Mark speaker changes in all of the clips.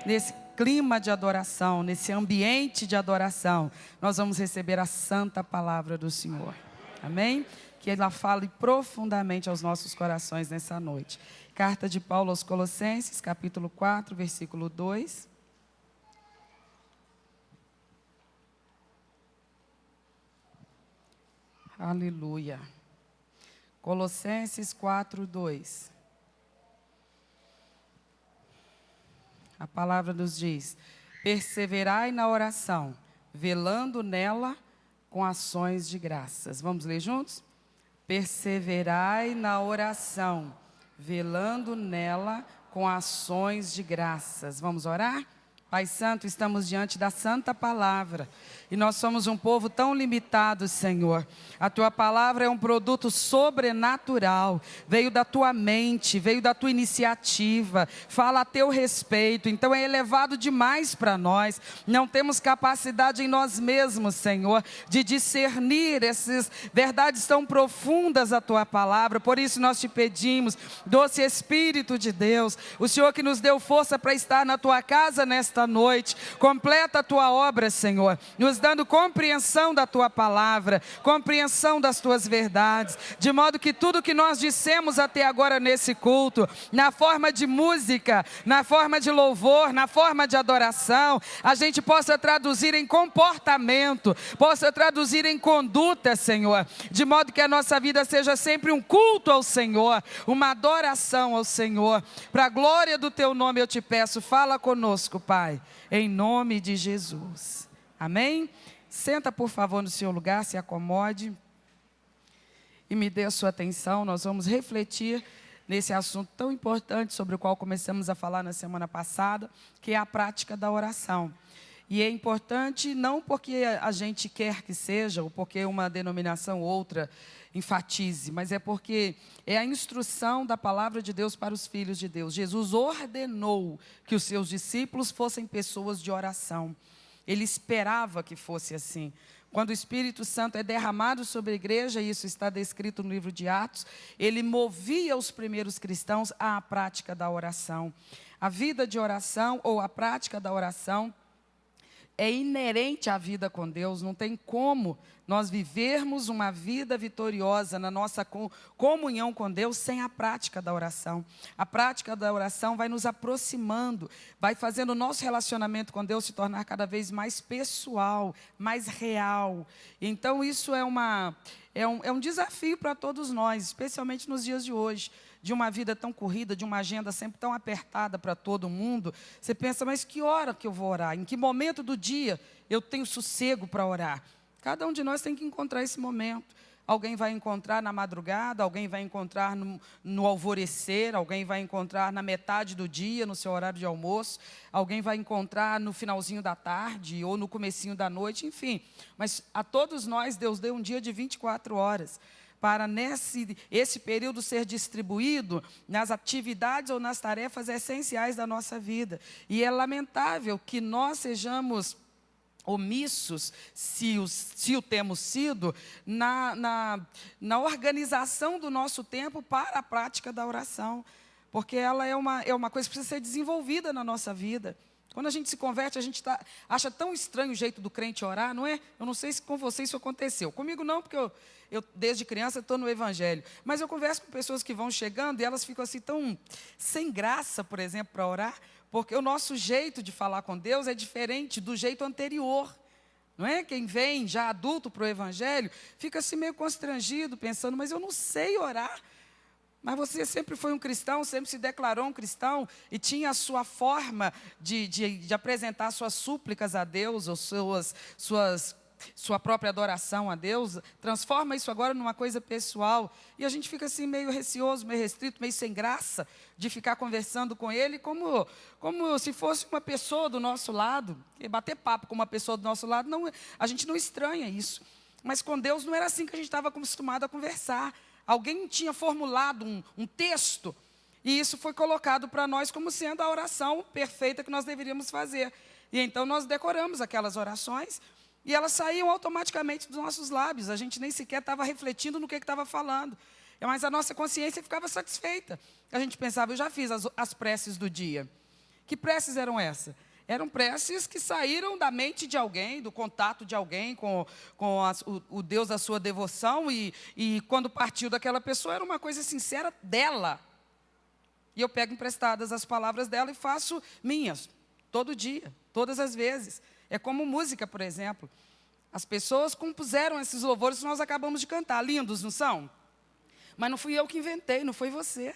Speaker 1: Nesse clima de adoração, nesse ambiente de adoração, nós vamos receber a santa palavra do Senhor. Amém? Que ela fale profundamente aos nossos corações nessa noite. Carta de Paulo aos Colossenses, capítulo 4, versículo 2. Aleluia. Colossenses 4, 2. A palavra nos diz: perseverai na oração, velando nela com ações de graças. Vamos ler juntos? Perseverai na oração, velando nela com ações de graças. Vamos orar? Pai Santo, estamos diante da santa palavra e nós somos um povo tão limitado, Senhor. A tua palavra é um produto sobrenatural, veio da tua mente, veio da tua iniciativa, fala a teu respeito, então é elevado demais para nós. Não temos capacidade em nós mesmos, Senhor, de discernir essas verdades tão profundas da tua palavra. Por isso nós te pedimos, doce Espírito de Deus, o Senhor que nos deu força para estar na tua casa nesta noite, completa a tua obra, Senhor, nos dando compreensão da tua palavra, compreensão das tuas verdades, de modo que tudo que nós dissemos até agora nesse culto, na forma de música, na forma de louvor, na forma de adoração, a gente possa traduzir em comportamento, possa traduzir em conduta, Senhor, de modo que a nossa vida seja sempre um culto ao Senhor, uma adoração ao Senhor. Para a glória do teu nome eu te peço, fala conosco, Pai, em nome de Jesus. Amém? Senta, por favor, no seu lugar, se acomode e me dê a sua atenção. Nós vamos refletir nesse assunto tão importante sobre o qual começamos a falar na semana passada, que é a prática da oração. E é importante não porque a gente quer que seja, ou porque uma denominação ou outra enfatize, mas é porque é a instrução da palavra de Deus para os filhos de Deus. Jesus ordenou que os seus discípulos fossem pessoas de oração. Ele esperava que fosse assim. Quando o Espírito Santo é derramado sobre a igreja, e isso está descrito no livro de Atos, ele movia os primeiros cristãos à prática da oração. A vida de oração, ou a prática da oração, é inerente à vida com Deus. Não tem como nós vivermos uma vida vitoriosa na nossa comunhão com Deus sem a prática da oração. A prática da oração vai nos aproximando, vai fazendo o nosso relacionamento com Deus se tornar cada vez mais pessoal, mais real. Então isso é um desafio para todos nós, especialmente nos dias de hoje, de uma vida tão corrida, de uma agenda sempre tão apertada para todo mundo. Você pensa, mas que hora que eu vou orar? Em que momento do dia eu tenho sossego para orar? Cada um de nós tem que encontrar esse momento. Alguém vai encontrar na madrugada, alguém vai encontrar no alvorecer, alguém vai encontrar na metade do dia, no seu horário de almoço, alguém vai encontrar no finalzinho da tarde ou no comecinho da noite, enfim. Mas a todos nós Deus deu um dia de 24 horas. Para esse período ser distribuído nas atividades ou nas tarefas essenciais da nossa vida. E é lamentável que nós sejamos omissos, se o temos sido, na organização do nosso tempo para a prática da oração. Porque ela é uma coisa que precisa ser desenvolvida na nossa vida. Quando a gente se converte, a gente acha tão estranho o jeito do crente orar, não é? Eu não sei se com você isso aconteceu. Comigo não, porque eu desde criança estou no Evangelho. Mas eu converso com pessoas que vão chegando e elas ficam assim tão sem graça, por exemplo, para orar, porque o nosso jeito de falar com Deus é diferente do jeito anterior. Não é? Quem vem já adulto para o Evangelho fica assim meio constrangido, pensando, mas eu não sei orar. Mas você sempre foi um cristão, sempre se declarou um cristão e tinha a sua forma de apresentar suas súplicas a Deus, ou sua própria adoração a Deus. Transforma isso agora numa coisa pessoal. E a gente fica assim meio receoso, meio restrito, meio sem graça de ficar conversando com Ele como se fosse uma pessoa do nosso lado. E bater papo com uma pessoa do nosso lado, não, a gente não estranha isso. Mas com Deus não era assim que a gente estava acostumado a conversar. Alguém tinha formulado um texto, e isso foi colocado para nós como sendo a oração perfeita que nós deveríamos fazer. E então nós decoramos aquelas orações, e elas saíam automaticamente dos nossos lábios. A gente nem sequer estava refletindo no que estava falando. Mas a nossa consciência ficava satisfeita. A gente pensava, eu já fiz as preces do dia. Que preces eram essas? Eram preces que saíram da mente de alguém, do contato de alguém com o Deus da sua devoção, e quando partiu daquela pessoa, era uma coisa sincera dela. E eu pego emprestadas as palavras dela e faço minhas, todo dia, todas as vezes. É como música, por exemplo. As pessoas compuseram esses louvores que nós acabamos de cantar. Lindos, não são? Mas não fui eu que inventei, não foi você.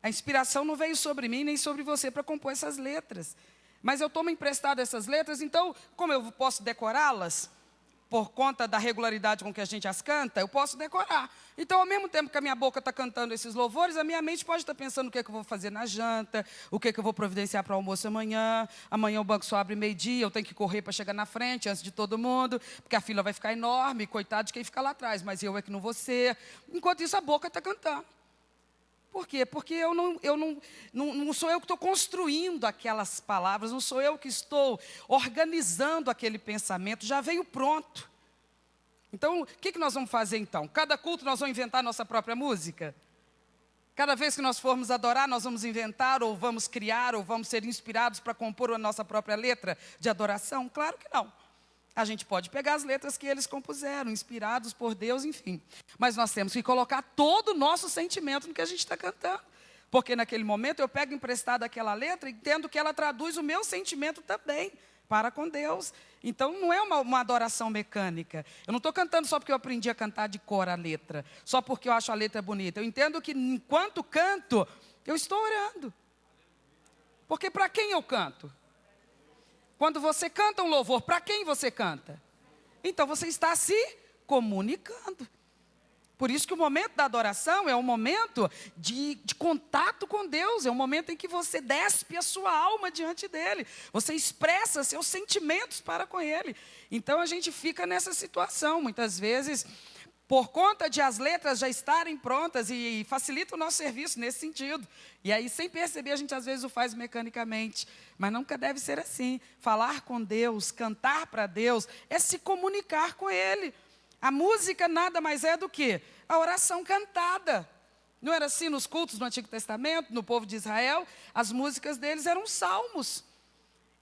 Speaker 1: A inspiração não veio sobre mim, nem sobre você para compor essas letras. Mas eu tomo emprestado essas letras, então, como eu posso decorá-las, por conta da regularidade com que a gente as canta, eu posso decorar. Então, ao mesmo tempo que a minha boca está cantando esses louvores, a minha mente pode estar pensando o que é que eu vou fazer na janta, o que é que eu vou providenciar para o almoço amanhã. Amanhã o banco só abre meio-dia, eu tenho que correr para chegar na frente, antes de todo mundo, porque a fila vai ficar enorme, coitado de quem fica lá atrás, mas eu é que não vou ser. Enquanto isso, a boca está cantando. Por quê? Porque não sou eu que estou construindo aquelas palavras, não sou eu que estou organizando aquele pensamento, já veio pronto. Então, o que nós vamos fazer então? Cada culto nós vamos inventar nossa própria música? Cada vez que nós formos adorar, nós vamos inventar, ou vamos criar, ou vamos ser inspirados para compor a nossa própria letra de adoração? Claro que não. A gente pode pegar as letras que eles compuseram, inspirados por Deus, enfim. Mas nós temos que colocar todo o nosso sentimento no que a gente está cantando. Porque naquele momento eu pego emprestado aquela letra e entendo que ela traduz o meu sentimento também para com Deus. Então não é uma adoração mecânica. Eu não estou cantando só porque eu aprendi a cantar de cor a letra, só porque eu acho a letra bonita. Eu entendo que enquanto canto, eu estou orando. Porque para quem eu canto? Quando você canta um louvor, para quem você canta? Então você está se comunicando. Por isso que o momento da adoração é um momento de contato com Deus, é um momento em que você despe a sua alma diante dEle, você expressa seus sentimentos para com Ele. Então a gente fica nessa situação, muitas vezes, por conta de as letras já estarem prontas, e facilita o nosso serviço nesse sentido. E aí, sem perceber, a gente às vezes o faz mecanicamente. Mas nunca deve ser assim. Falar com Deus, cantar para Deus, é se comunicar com Ele. A música nada mais é do que a oração cantada. Não era assim nos cultos do Antigo Testamento, no povo de Israel? As músicas deles eram salmos.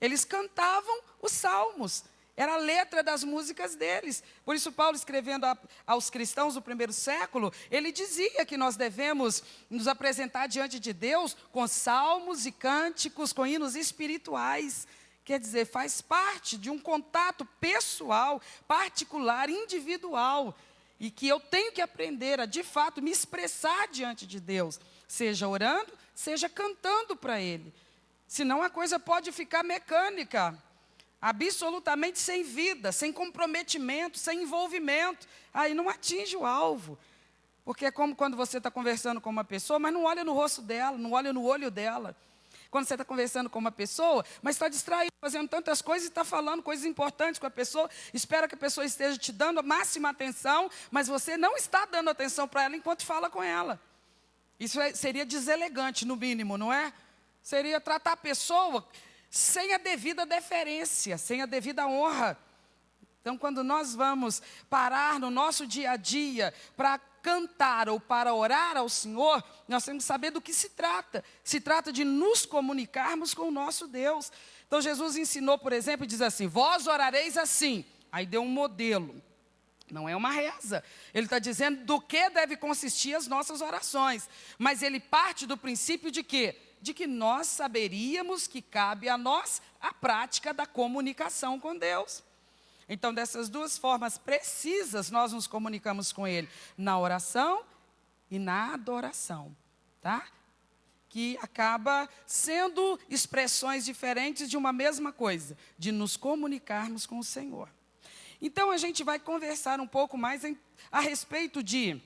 Speaker 1: Eles cantavam os salmos. Era a letra das músicas deles. Por isso, Paulo, escrevendo aos cristãos do primeiro século, ele dizia que nós devemos nos apresentar diante de Deus com salmos e cânticos, com hinos espirituais. Quer dizer, faz parte de um contato pessoal, particular, individual, e que eu tenho que aprender a, de fato, me expressar diante de Deus, seja orando, seja cantando para Ele. Senão a coisa pode ficar mecânica, absolutamente sem vida, sem comprometimento, sem envolvimento. Aí não atinge o alvo. Porque é como quando você está conversando com uma pessoa, mas não olha no rosto dela, não olha no olho dela. Quando você está conversando com uma pessoa, mas está distraído, fazendo tantas coisas e está falando coisas importantes com a pessoa, espera que a pessoa esteja te dando a máxima atenção, mas você não está dando atenção para ela enquanto fala com ela. Isso seria deselegante, no mínimo, não é? Seria tratar a pessoa sem a devida deferência, sem a devida honra. Então, quando nós vamos parar no nosso dia a dia para cantar ou para orar ao Senhor, nós temos que saber do que se trata. Se trata de nos comunicarmos com o nosso Deus. Então, Jesus ensinou, por exemplo, e diz assim: vós orareis assim. Aí deu um modelo. Não é uma reza. Ele está dizendo do que deve consistir as nossas orações. Mas ele parte do princípio de quê? De que nós saberíamos que cabe a nós a prática da comunicação com Deus. Então, dessas duas formas precisas, nós nos comunicamos com Ele, na oração e na adoração, tá? Que acaba sendo expressões diferentes de uma mesma coisa, de nos comunicarmos com o Senhor. Então, a gente vai conversar um pouco mais a respeito de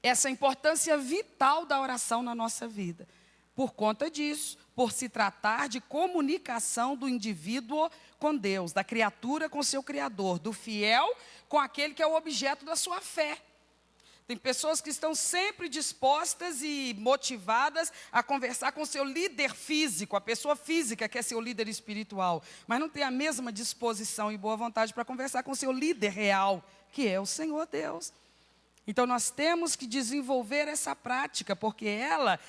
Speaker 1: essa importância vital da oração na nossa vida. Por conta disso, por se tratar de comunicação do indivíduo com Deus, da criatura com seu Criador, do fiel com aquele que é o objeto da sua fé. Tem pessoas que estão sempre dispostas e motivadas a conversar com seu líder físico, a pessoa física que é seu líder espiritual, mas não tem a mesma disposição e boa vontade para conversar com seu líder real, que é o Senhor Deus. Então nós temos que desenvolver essa prática, porque ela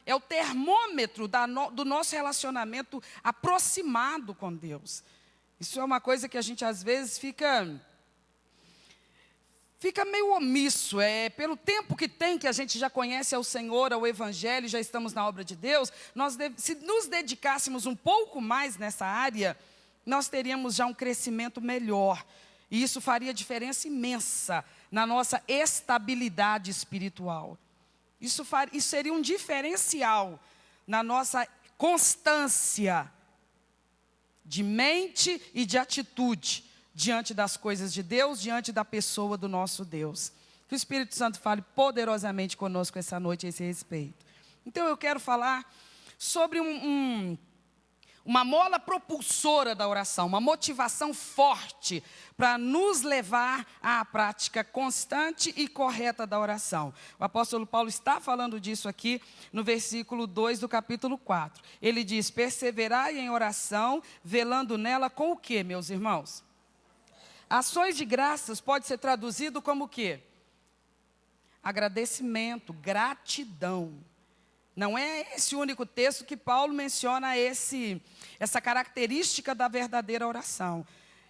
Speaker 1: é o termômetro do nosso relacionamento aproximado com Deus. Isso é uma coisa que a gente às vezes fica meio omisso. Pelo tempo que tem, que a gente já conhece ao Senhor, ao Evangelho, já estamos na obra de Deus, se nos dedicássemos um pouco mais nessa área, nós teríamos já um crescimento melhor. E isso faria diferença imensa na nossa estabilidade espiritual. Isso seria um diferencial na nossa constância de mente e de atitude diante das coisas de Deus, diante da pessoa do nosso Deus. Que o Espírito Santo fale poderosamente conosco essa noite a esse respeito. Então eu quero falar sobre uma mola propulsora da oração, uma motivação forte para nos levar à prática constante e correta da oração. O apóstolo Paulo está falando disso aqui no versículo 2 do capítulo 4. Ele diz: perseverai em oração, velando nela com o quê, meus irmãos? Ações de graças pode ser traduzido como o quê? Agradecimento, gratidão. Não é esse o único texto que Paulo menciona essa característica da verdadeira oração.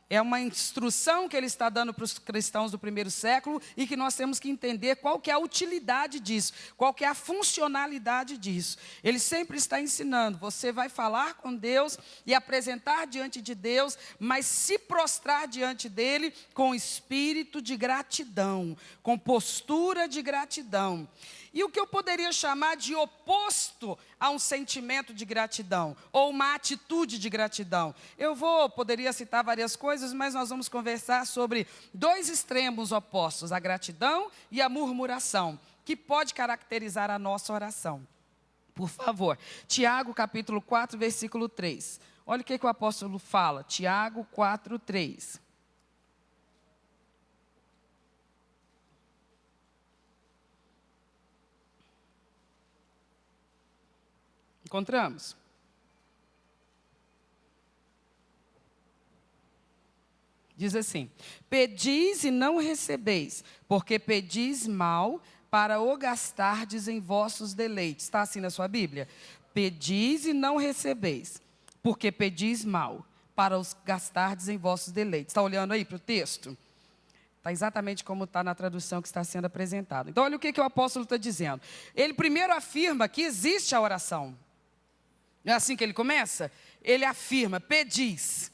Speaker 1: É uma instrução que ele está dando para os cristãos do primeiro século e que nós temos que entender qual que é a utilidade disso, qual que é a funcionalidade disso. Ele sempre está ensinando, você vai falar com Deus e apresentar diante de Deus, mas se prostrar diante dele com espírito de gratidão, com postura de gratidão. E o que eu poderia chamar de oposto a um sentimento de gratidão, ou uma atitude de gratidão? Poderia citar várias coisas, mas nós vamos conversar sobre dois extremos opostos, a gratidão e a murmuração, que pode caracterizar a nossa oração. Por favor, Tiago capítulo 4, versículo 3. Olha o que o apóstolo fala, Tiago 4, 3. Encontramos? Diz assim: pedis e não recebeis, porque pedis mal para o gastardes em vossos deleites. Está assim na sua Bíblia? Pedis e não recebeis, porque pedis mal para os gastardes em vossos deleites. Está olhando aí para o texto? Está exatamente como está na tradução que está sendo apresentada. Então olha o que o apóstolo está dizendo. Ele primeiro afirma que existe a oração. Não é assim que ele começa? Ele afirma, pedis.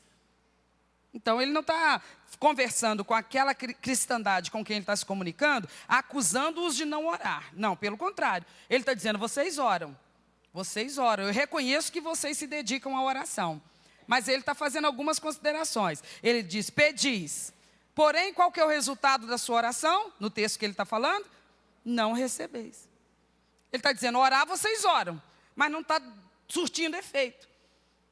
Speaker 1: Então, ele não está conversando com aquela cristandade com quem ele está se comunicando, acusando-os de não orar. Não, pelo contrário. Ele está dizendo, vocês oram. Vocês oram. Eu reconheço que vocês se dedicam à oração. Mas ele está fazendo algumas considerações. Ele diz, pedis. Porém, qual que é o resultado da sua oração? No texto que ele está falando? Não recebeis. Ele está dizendo, orar vocês oram. Mas não está surtindo efeito.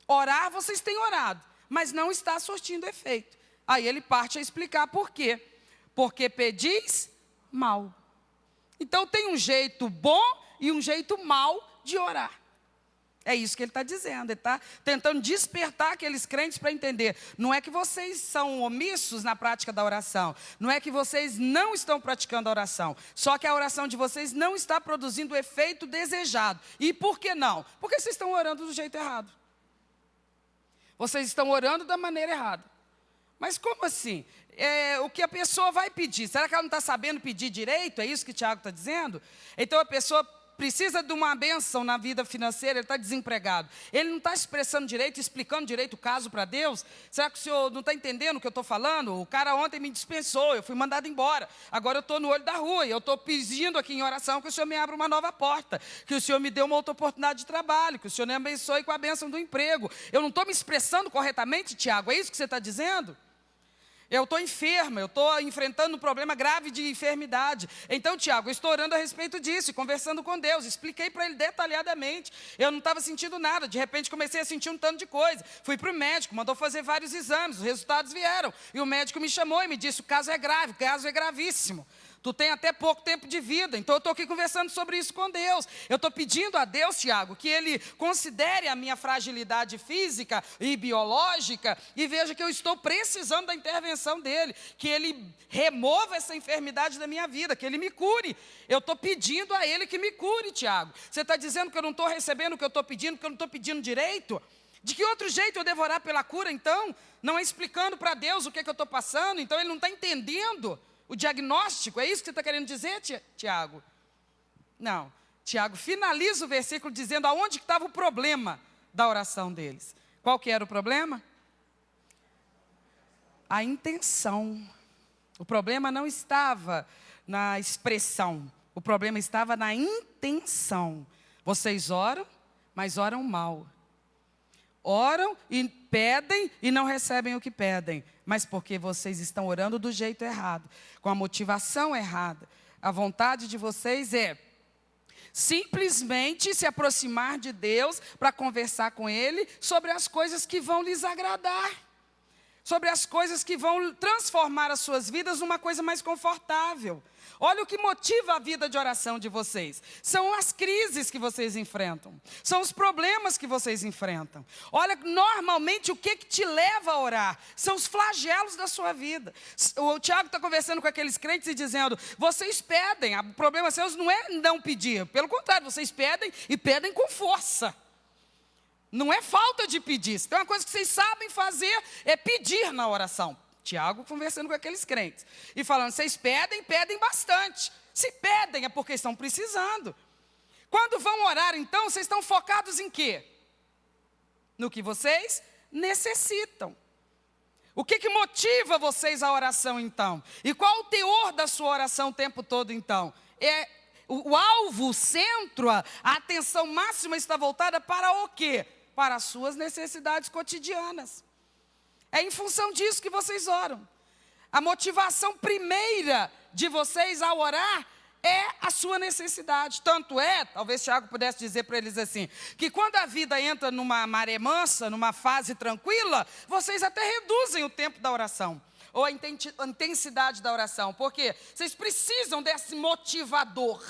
Speaker 1: Orar, vocês têm orado, mas não está surtindo efeito. Aí ele parte a explicar por quê. Porque pedis mal. Então tem um jeito bom e um jeito mal de orar. É isso que ele está dizendo. Ele está tentando despertar aqueles crentes para entender. Não é que vocês são omissos na prática da oração. Não é que vocês não estão praticando a oração. Só que a oração de vocês não está produzindo o efeito desejado. E por que não? Porque vocês estão orando do jeito errado. Vocês estão orando da maneira errada. Mas como assim? O que a pessoa vai pedir? Será que ela não está sabendo pedir direito? É isso que o Tiago está dizendo? Então a pessoa precisa de uma bênção na vida financeira, ele está desempregado. Ele não está expressando direito, explicando direito o caso para Deus. Será que o senhor não está entendendo o que eu estou falando? O cara ontem me dispensou, eu fui mandado embora. Agora eu estou no olho da rua e eu estou pedindo aqui em oração que o senhor me abra uma nova porta, que o senhor me dê uma outra oportunidade de trabalho, que o senhor me abençoe com a bênção do emprego. Eu não estou me expressando corretamente, Tiago? É isso que você está dizendo? Eu estou enferma, eu estou enfrentando um problema grave de enfermidade. Então, Tiago, eu estou orando a respeito disso, conversando com Deus. Expliquei para ele detalhadamente. Eu não estava sentindo nada. De repente, comecei a sentir um tanto de coisa. Fui para o médico, mandou fazer vários exames. Os resultados vieram. E o médico me chamou e me disse, o caso é grave, o caso é gravíssimo. Tu tem até pouco tempo de vida. Então eu estou aqui conversando sobre isso com Deus. Eu estou pedindo a Deus, Tiago, que Ele considere a minha fragilidade física e biológica e veja que eu estou precisando da intervenção dEle. Que Ele remova essa enfermidade da minha vida, que Ele me cure. Eu estou pedindo a Ele que me cure, Tiago. Você está dizendo que eu não estou recebendo o que eu estou pedindo, que eu não estou pedindo direito? De que outro jeito eu devo orar pela cura, então? Não é explicando para Deus o que eu estou passando, então Ele não está entendendo o diagnóstico. É isso que você está querendo dizer, Tiago? Não. Tiago finaliza o versículo dizendo aonde que estava o problema da oração deles. Qual que era o problema? A intenção. O problema não estava na expressão. O problema estava na intenção. Vocês oram, mas oram mal. Oram e pedem e não recebem o que pedem, mas porque vocês estão orando do jeito errado, com a motivação errada. A vontade de vocês é simplesmente se aproximar de Deus para conversar com Ele sobre as coisas que vão lhes agradar, sobre as coisas que vão transformar as suas vidas numa coisa mais confortável. Olha o que motiva a vida de oração de vocês. São as crises que vocês enfrentam. São os problemas que vocês enfrentam. Olha, normalmente o que te leva a orar? São os flagelos da sua vida. O Tiago está conversando com aqueles crentes e dizendo, vocês pedem, o problema seu não é não pedir. Pelo contrário, vocês pedem e pedem com força. Não é falta de pedir. Se tem uma coisa que vocês sabem fazer, é pedir na oração. Tiago conversando com aqueles crentes e falando, vocês pedem bastante. Se pedem é porque estão precisando. Quando vão orar então, vocês estão focados em quê? No que vocês necessitam. O que motiva vocês à oração então? E qual o teor da sua oração o tempo todo então? O alvo, o centro, a atenção máxima está voltada para o quê? Para as suas necessidades cotidianas. É em função disso que vocês oram. A motivação primeira de vocês ao orar é a sua necessidade. Tanto é, talvez Tiago pudesse dizer para eles assim, que quando a vida entra numa maré mansa, numa fase tranquila, vocês até reduzem o tempo da oração, ou a intensidade da oração, porque vocês precisam desse motivador,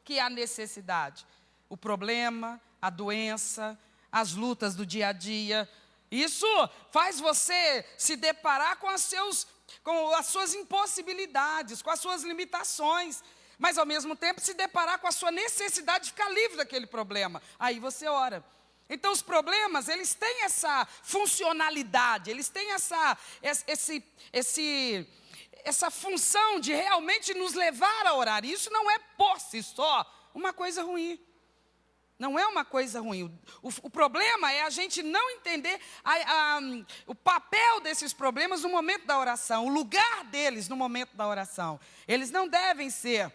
Speaker 1: que é a necessidade. O problema, a doença, as lutas do dia a dia. Isso faz você se deparar com as suas impossibilidades, com as suas limitações, mas ao mesmo tempo se deparar com a sua necessidade de ficar livre daquele problema. Aí você ora. Então os problemas, eles têm essa funcionalidade, eles têm essa função de realmente nos levar a orar. Isso não é por si só uma coisa ruim. Não é uma coisa ruim. O problema é a gente não entender o papel desses problemas no momento da oração, o lugar deles no momento da oração. Eles não devem ser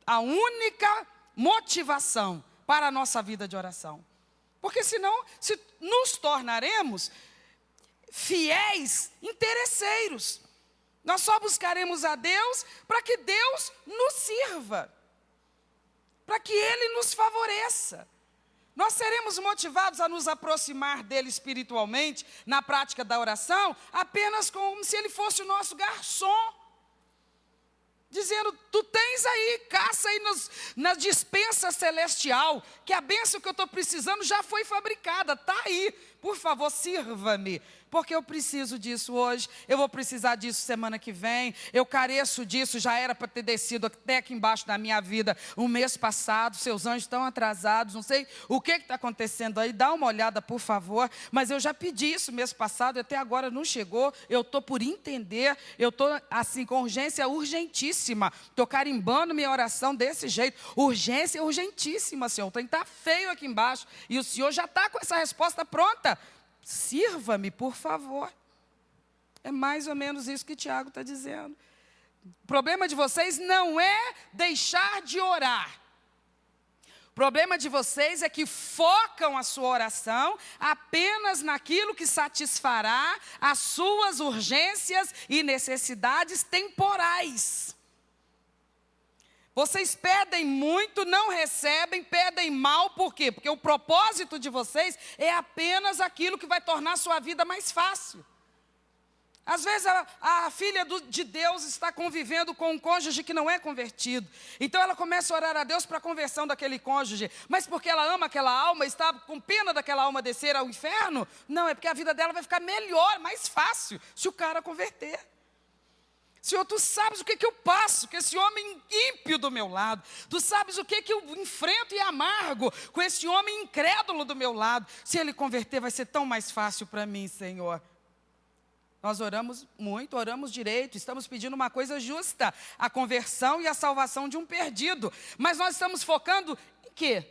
Speaker 1: a única motivação para a nossa vida de oração. Porque senão nos tornaremos fiéis interesseiros. Nós só buscaremos a Deus para que Deus nos sirva, para que Ele nos favoreça. Nós seremos motivados a nos aproximar dEle espiritualmente, na prática da oração, apenas como se Ele fosse o nosso garçom, dizendo, tu tens aí, caça aí na dispensa celestial, que a bênção que eu estou precisando já foi fabricada, está aí, por favor, sirva-me, porque eu preciso disso hoje, eu vou precisar disso semana que vem, eu careço disso, já era para ter descido até aqui embaixo da minha vida um mês passado, seus anjos estão atrasados, não sei o que está acontecendo aí, dá uma olhada por favor, mas eu já pedi isso mês passado, até agora não chegou, eu estou por entender, eu estou assim com urgência urgentíssima, estou carimbando minha oração desse jeito, urgência urgentíssima, Senhor, tem que estar feio aqui embaixo, e o Senhor já está com essa resposta pronta, sirva-me, por favor. É mais ou menos isso que Tiago está dizendo. O problema de vocês não é deixar de orar. O problema de vocês é que focam a sua oração apenas naquilo que satisfará as suas urgências e necessidades temporais. Vocês pedem muito, não recebem, pedem mal, por quê? Porque o propósito de vocês é apenas aquilo que vai tornar a sua vida mais fácil. Às vezes a filha de Deus está convivendo com um cônjuge que não é convertido. Então ela começa a orar a Deus para a conversão daquele cônjuge. Mas porque ela ama aquela alma, está com pena daquela alma descer ao inferno? Não, é porque a vida dela vai ficar melhor, mais fácil, se o cara converter. Senhor, tu sabes o que eu passo com esse homem ímpio do meu lado. Tu sabes o que eu enfrento e amargo com esse homem incrédulo do meu lado. Se ele converter, vai ser tão mais fácil para mim, Senhor. Nós oramos muito, oramos direito, estamos pedindo uma coisa justa, a conversão e a salvação de um perdido. Mas nós estamos focando em quê?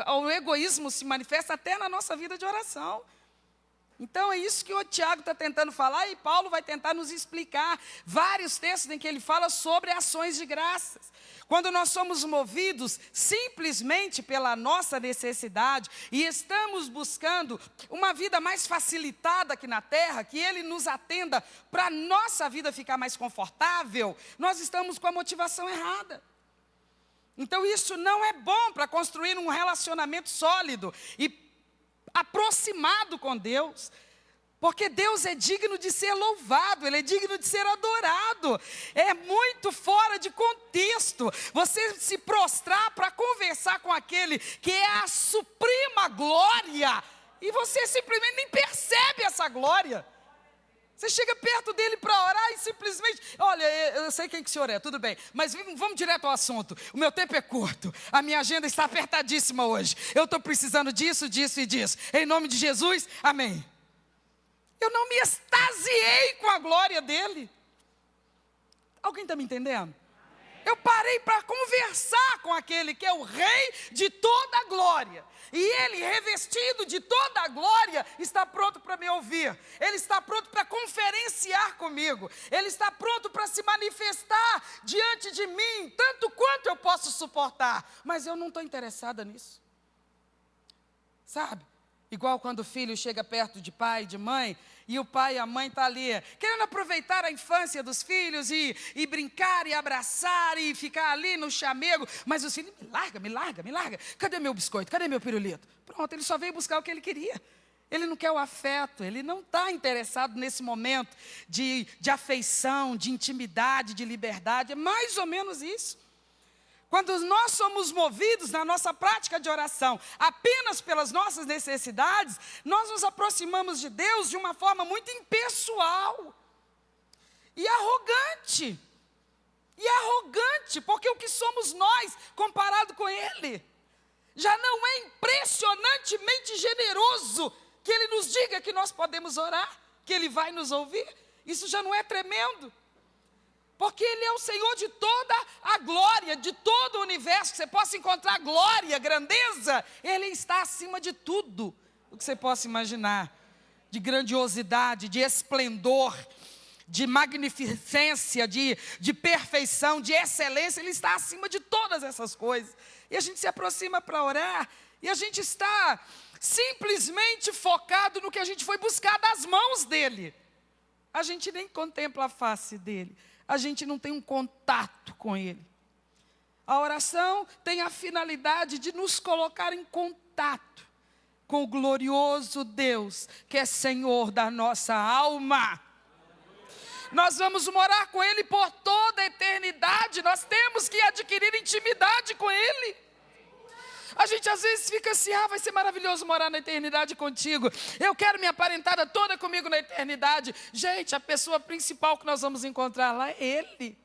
Speaker 1: O egoísmo se manifesta até na nossa vida de oração. Então é isso que o Tiago está tentando falar e Paulo vai tentar nos explicar. Vários textos em que ele fala sobre ações de graças. Quando nós somos movidos simplesmente pela nossa necessidade e estamos buscando uma vida mais facilitada aqui na terra, que Ele nos atenda para a nossa vida ficar mais confortável, nós estamos com a motivação errada. Então isso não é bom para construir um relacionamento sólido e aproximado com Deus. Porque Deus é digno de ser louvado, Ele é digno de ser adorado. É muito fora de contexto você se prostrar para conversar com aquele que é a suprema glória, e você simplesmente nem percebe essa glória. Você chega perto dele para orar e simplesmente, olha, eu sei quem que o senhor é, tudo bem, mas vamos direto ao assunto. O meu tempo é curto, a minha agenda está apertadíssima hoje. Eu estou precisando disso, disso e disso. Em nome de Jesus, amém. Eu não me extasiei com a glória dele. Alguém está me entendendo? Eu parei para conversar com aquele que é o rei de toda a glória. E ele, revestido de toda a glória, está pronto para me ouvir. Ele está pronto para conferenciar comigo. Ele está pronto para se manifestar diante de mim, tanto quanto eu posso suportar. Mas eu não estou interessada nisso. Sabe? Igual quando o filho chega perto de pai, de mãe, e o pai e a mãe estão ali, querendo aproveitar a infância dos filhos e brincar e abraçar e ficar ali no chamego. Mas os filhos, me larga, me larga, me larga. Cadê meu biscoito? Cadê meu pirulito? Pronto, ele só veio buscar o que ele queria. Ele não quer o afeto, ele não está interessado nesse momento de afeição, de intimidade, de liberdade. É mais ou menos isso. Quando nós somos movidos na nossa prática de oração apenas pelas nossas necessidades, nós nos aproximamos de Deus de uma forma muito impessoal e arrogante. Porque o que somos nós comparado com Ele? Já não é impressionantemente generoso que Ele nos diga que nós podemos orar, que Ele vai nos ouvir? Isso já não é tremendo? Porque Ele é o Senhor de toda a glória, de todo o universo, que você possa encontrar glória, grandeza. Ele está acima de tudo o que você possa imaginar, de grandiosidade, de esplendor, de magnificência, de perfeição, de excelência. Ele está acima de todas essas coisas. E a gente se aproxima para orar, e a gente está simplesmente focado no que a gente foi buscar das mãos dEle. A gente nem contempla a face dEle. A gente não tem um contato com Ele. A oração tem a finalidade de nos colocar em contato com o glorioso Deus, que é Senhor da nossa alma. Nós vamos morar com Ele por toda a eternidade. Nós temos que adquirir intimidade com Ele. A gente às vezes fica assim, vai ser maravilhoso morar na eternidade contigo. Eu quero minha parentada toda comigo na eternidade. Gente, a pessoa principal que nós vamos encontrar lá é Ele.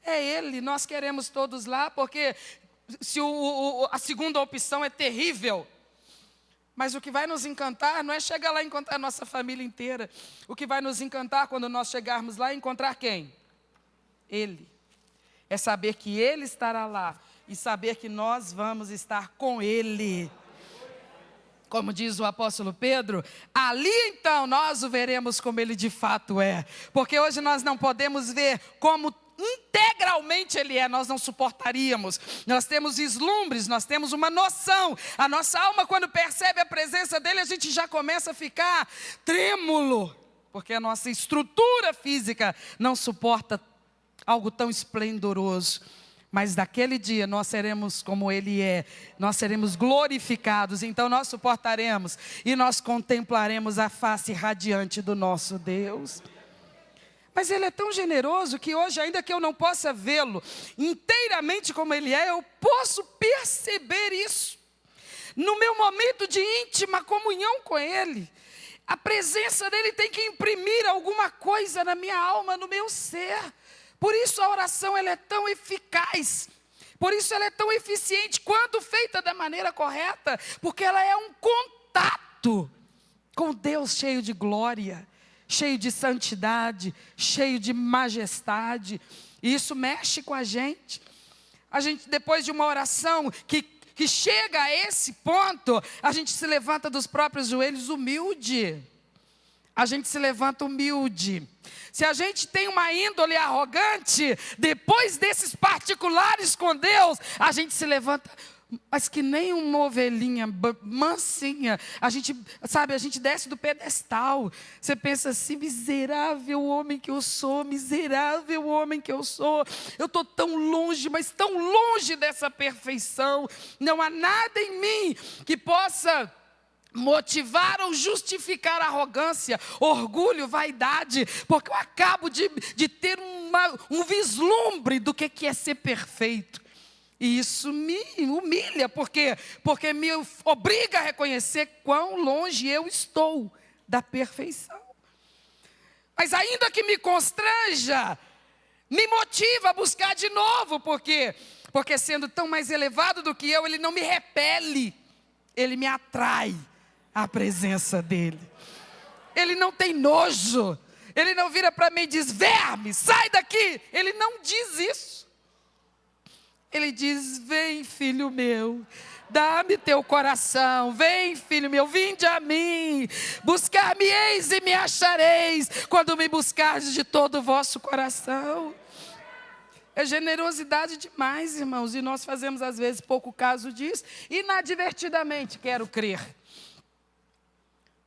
Speaker 1: É Ele, nós queremos todos lá, porque se a segunda opção é terrível. Mas o que vai nos encantar não é chegar lá e encontrar a nossa família inteira. O que vai nos encantar quando nós chegarmos lá é encontrar quem? Ele. É saber que Ele estará lá. E saber que nós vamos estar com Ele. Como diz o apóstolo Pedro, ali então nós o veremos como Ele de fato é. Porque hoje nós não podemos ver como integralmente Ele é, nós não suportaríamos. Nós temos vislumbres, nós temos uma noção. A nossa alma, quando percebe a presença dEle, a gente já começa a ficar trêmulo. Porque a nossa estrutura física não suporta algo tão esplendoroso. Mas daquele dia nós seremos como Ele é, nós seremos glorificados, então nós suportaremos e nós contemplaremos a face radiante do nosso Deus. Mas Ele é tão generoso que hoje, ainda que eu não possa vê-lo inteiramente como Ele é, eu posso perceber isso. No meu momento de íntima comunhão com Ele, a presença dEle tem que imprimir alguma coisa na minha alma, no meu ser. Por isso a oração ela é tão eficaz, por isso ela é tão eficiente quando feita da maneira correta, porque ela é um contato com Deus cheio de glória, cheio de santidade, cheio de majestade, e isso mexe com a gente. A gente, depois de uma oração que chega a esse ponto, a gente se levanta dos próprios joelhos humilde. A gente se levanta humilde. Se a gente tem uma índole arrogante, depois desses particulares com Deus, a gente se levanta, mas que nem uma ovelhinha mansinha. A gente desce do pedestal. Você pensa assim, miserável homem que eu sou, miserável homem que eu sou. Eu estou tão longe, mas tão longe dessa perfeição. Não há nada em mim que possa motivar ou justificar arrogância, orgulho, vaidade, porque eu acabo de ter um vislumbre do que é ser perfeito. E isso me humilha, porque me obriga a reconhecer quão longe eu estou da perfeição. Mas ainda que me constranja, me motiva a buscar de novo, porque sendo tão mais elevado do que eu, Ele não me repele, Ele me atrai à presença dEle. Ele não tem nojo, Ele não vira para mim e diz, verme, sai daqui. Ele não diz isso. Ele diz, vem filho meu, dá-me teu coração, vem filho meu, vinde a mim, buscar-me-eis e me achareis, quando me buscardes de todo o vosso coração. É generosidade demais, irmãos, e nós fazemos às vezes pouco caso disso, inadvertidamente, quero crer.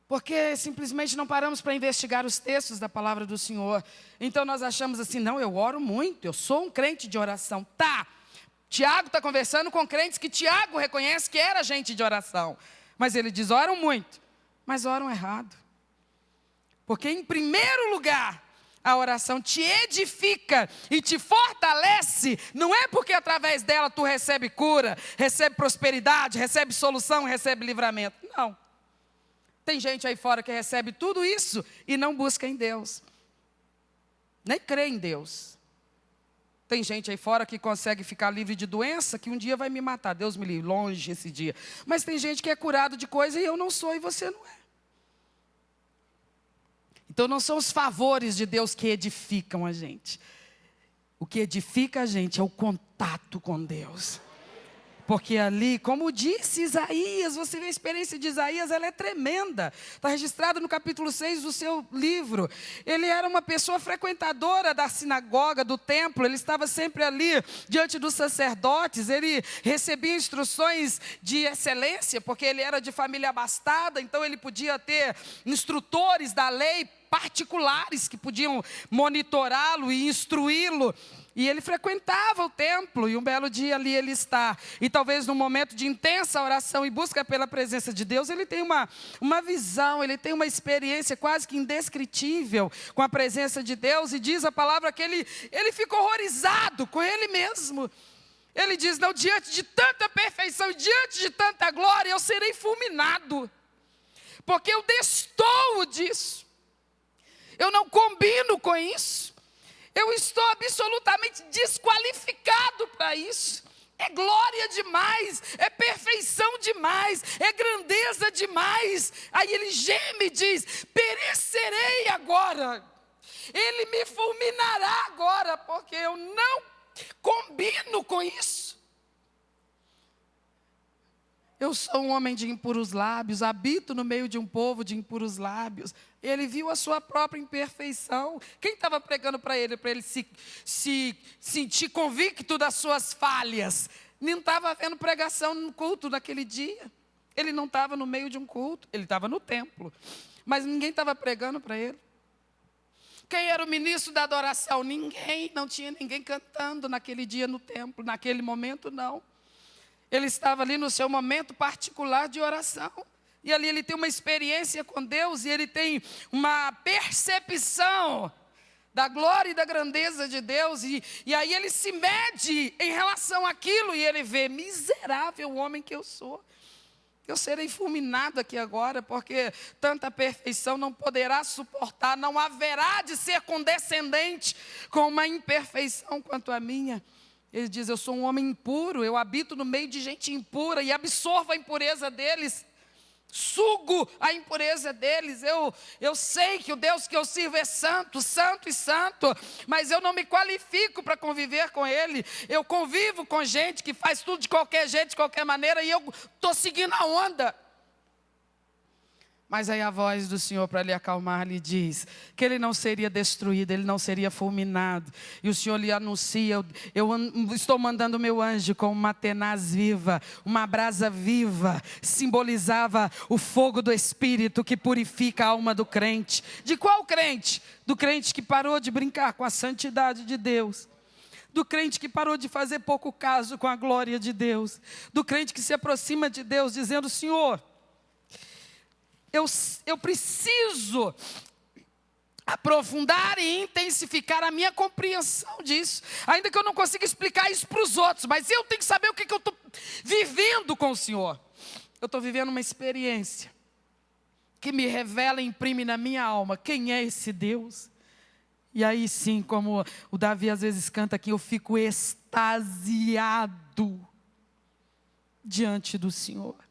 Speaker 1: Porque simplesmente não paramos para investigar os textos da palavra do Senhor. Então nós achamos assim, não, eu oro muito, eu sou um crente de oração. Tá, Tiago está conversando com crentes que Tiago reconhece que era gente de oração. Mas ele diz, oram muito, mas oram errado. Porque em primeiro lugar, a oração te edifica e te fortalece. Não é porque através dela tu recebe cura, recebe prosperidade, recebe solução, recebe livramento. Não. Tem gente aí fora que recebe tudo isso e não busca em Deus. Nem crê em Deus. Tem gente aí fora que consegue ficar livre de doença, que um dia vai me matar. Deus me livre, longe esse dia. Mas tem gente que é curado de coisa e eu não sou e você não é. Então não são os favores de Deus que edificam a gente. O que edifica a gente é o contato com Deus. Porque ali, como disse Isaías, você vê a experiência de Isaías, ela é tremenda. Está registrado no capítulo 6 do seu livro. Ele era uma pessoa frequentadora da sinagoga, do templo. Ele estava sempre ali, diante dos sacerdotes. Ele recebia instruções de excelência, porque ele era de família abastada. Então ele podia ter instrutores da lei particulares que podiam monitorá-lo e instruí-lo. E ele frequentava o templo, e um belo dia ali ele está. E talvez num momento de intensa oração e busca pela presença de Deus, ele tem uma visão, ele tem uma experiência quase que indescritível com a presença de Deus. E diz a palavra que ele fica horrorizado com ele mesmo. Ele diz, não, diante de tanta perfeição, diante de tanta glória, eu serei fulminado. Porque eu destoo disso. Eu não combino com isso. Eu estou absolutamente desqualificado para isso. É glória demais, é perfeição demais, é grandeza demais. Aí ele geme e diz, perecerei agora. Ele me fulminará agora, porque eu não combino com isso. Eu sou um homem de impuros lábios, habito no meio de um povo de impuros lábios. Ele viu a sua própria imperfeição. Quem estava pregando para ele se sentir convicto das suas falhas? Não estava havendo pregação no culto naquele dia. Ele não estava no meio de um culto, ele estava no templo. Mas ninguém estava pregando para ele. quem era o ministro da adoração? Ninguém, não tinha ninguém cantando naquele dia no templo, naquele momento não. Ele estava ali no seu momento particular de oração. E ali ele tem uma experiência com Deus e ele tem uma percepção da glória e da grandeza de Deus. E aí ele se mede em relação àquilo e ele vê, miserável homem que eu sou. Eu serei fulminado aqui agora, porque tanta perfeição não poderá suportar, não haverá de ser condescendente com uma imperfeição quanto a minha. Ele diz, eu sou um homem impuro, eu habito no meio de gente impura e absorvo a impureza deles, sugo a impureza deles. Eu sei que o Deus que eu sirvo é santo, santo e santo, mas eu não me qualifico para conviver com Ele. Eu convivo com gente que faz tudo de qualquer jeito, de qualquer maneira, e eu estou seguindo a onda. Mas aí a voz do Senhor, para lhe acalmar, lhe diz que ele não seria destruído, ele não seria fulminado. E o Senhor lhe anuncia, eu estou mandando o meu anjo com uma tenaz viva, uma brasa viva, simbolizava o fogo do Espírito que purifica a alma do crente. De qual crente? Do crente que parou de brincar com a santidade de Deus. Do crente que parou de fazer pouco caso com a glória de Deus. Do crente que se aproxima de Deus dizendo, Senhor, eu preciso aprofundar e intensificar a minha compreensão disso. Ainda que eu não consiga explicar isso para os outros, mas eu tenho que saber o que eu estou vivendo com o Senhor. Eu estou vivendo uma experiência que me revela e imprime na minha alma quem é esse Deus. E aí sim, como o Davi às vezes canta aqui, eu fico extasiado diante do Senhor.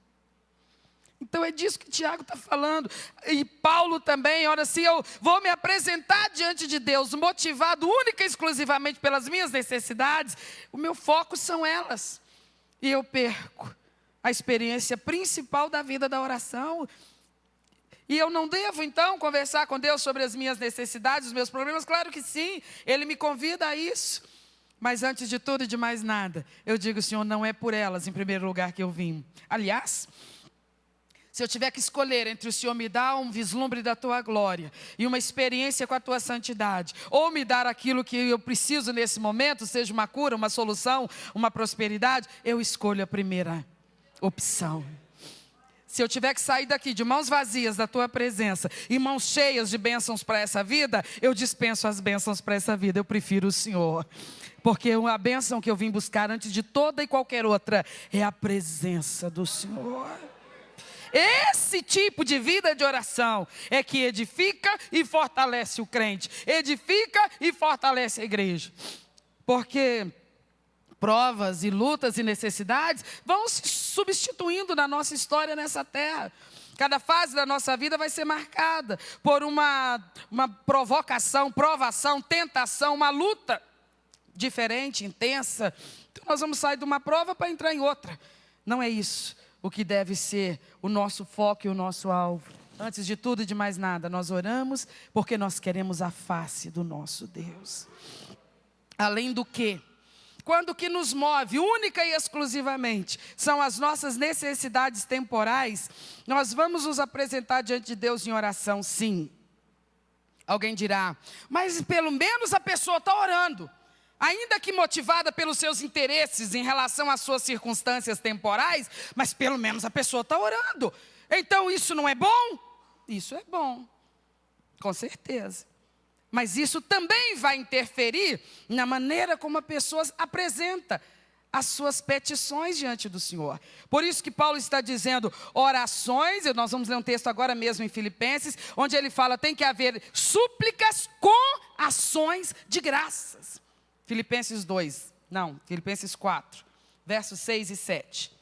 Speaker 1: Então é disso que Tiago está falando. E Paulo também, ora, se eu vou me apresentar diante de Deus, motivado única e exclusivamente pelas minhas necessidades, o meu foco são elas. E eu perco a experiência principal da vida da oração. E eu não devo então conversar com Deus sobre as minhas necessidades, os meus problemas? Claro que sim, Ele me convida a isso. Mas antes de tudo e de mais nada, eu digo, Senhor, não é por elas em primeiro lugar que eu vim. Aliás, se eu tiver que escolher entre o Senhor me dar um vislumbre da Tua glória e uma experiência com a Tua santidade, ou me dar aquilo que eu preciso nesse momento, seja uma cura, uma solução, uma prosperidade, eu escolho a primeira opção. Se eu tiver que sair daqui de mãos vazias da Tua presença e mãos cheias de bênçãos para essa vida, eu dispenso as bênçãos para essa vida, eu prefiro o Senhor. Porque a bênção que eu vim buscar antes de toda e qualquer outra é a presença do Senhor. Esse tipo de vida de oração é que edifica e fortalece o crente, edifica e fortalece a igreja. Porque provas e lutas e necessidades vão se substituindo na nossa história nessa terra. Cada fase da nossa vida vai ser marcada por uma provocação, provação, tentação, uma luta diferente, intensa. Então nós vamos sair de uma prova para entrar em outra. Não é isso o que deve ser o nosso foco e o nosso alvo. Antes de tudo e de mais nada, nós oramos porque nós queremos a face do nosso Deus. Além do que, quando o que nos move, única e exclusivamente, são as nossas necessidades temporais, nós vamos nos apresentar diante de Deus em oração, sim. Alguém dirá, mas pelo menos a pessoa está orando. Ainda que motivada pelos seus interesses em relação às suas circunstâncias temporais, mas pelo menos a pessoa está orando. Então isso não é bom? Isso é bom, com certeza. Mas isso também vai interferir na maneira como a pessoa apresenta as suas petições diante do Senhor. Por isso que Paulo está dizendo orações, e nós vamos ler um texto agora mesmo em Filipenses, onde ele fala, tem que haver súplicas com ações de graças. Filipenses 4, versos 6 e 7.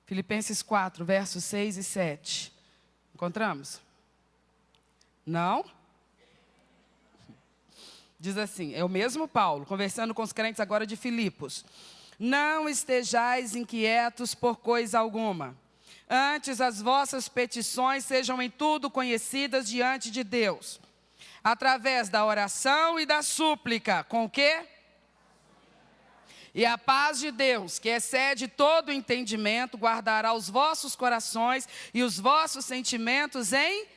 Speaker 1: Filipenses 4, versos 6 e 7. Encontramos? Não? Diz assim, é o mesmo Paulo, conversando com os crentes agora de Filipos. Não estejais inquietos por coisa alguma. Antes as vossas petições sejam em tudo conhecidas diante de Deus. Através da oração e da súplica. Com o quê? E a paz de Deus, que excede todo entendimento, guardará os vossos corações e os vossos sentimentos em...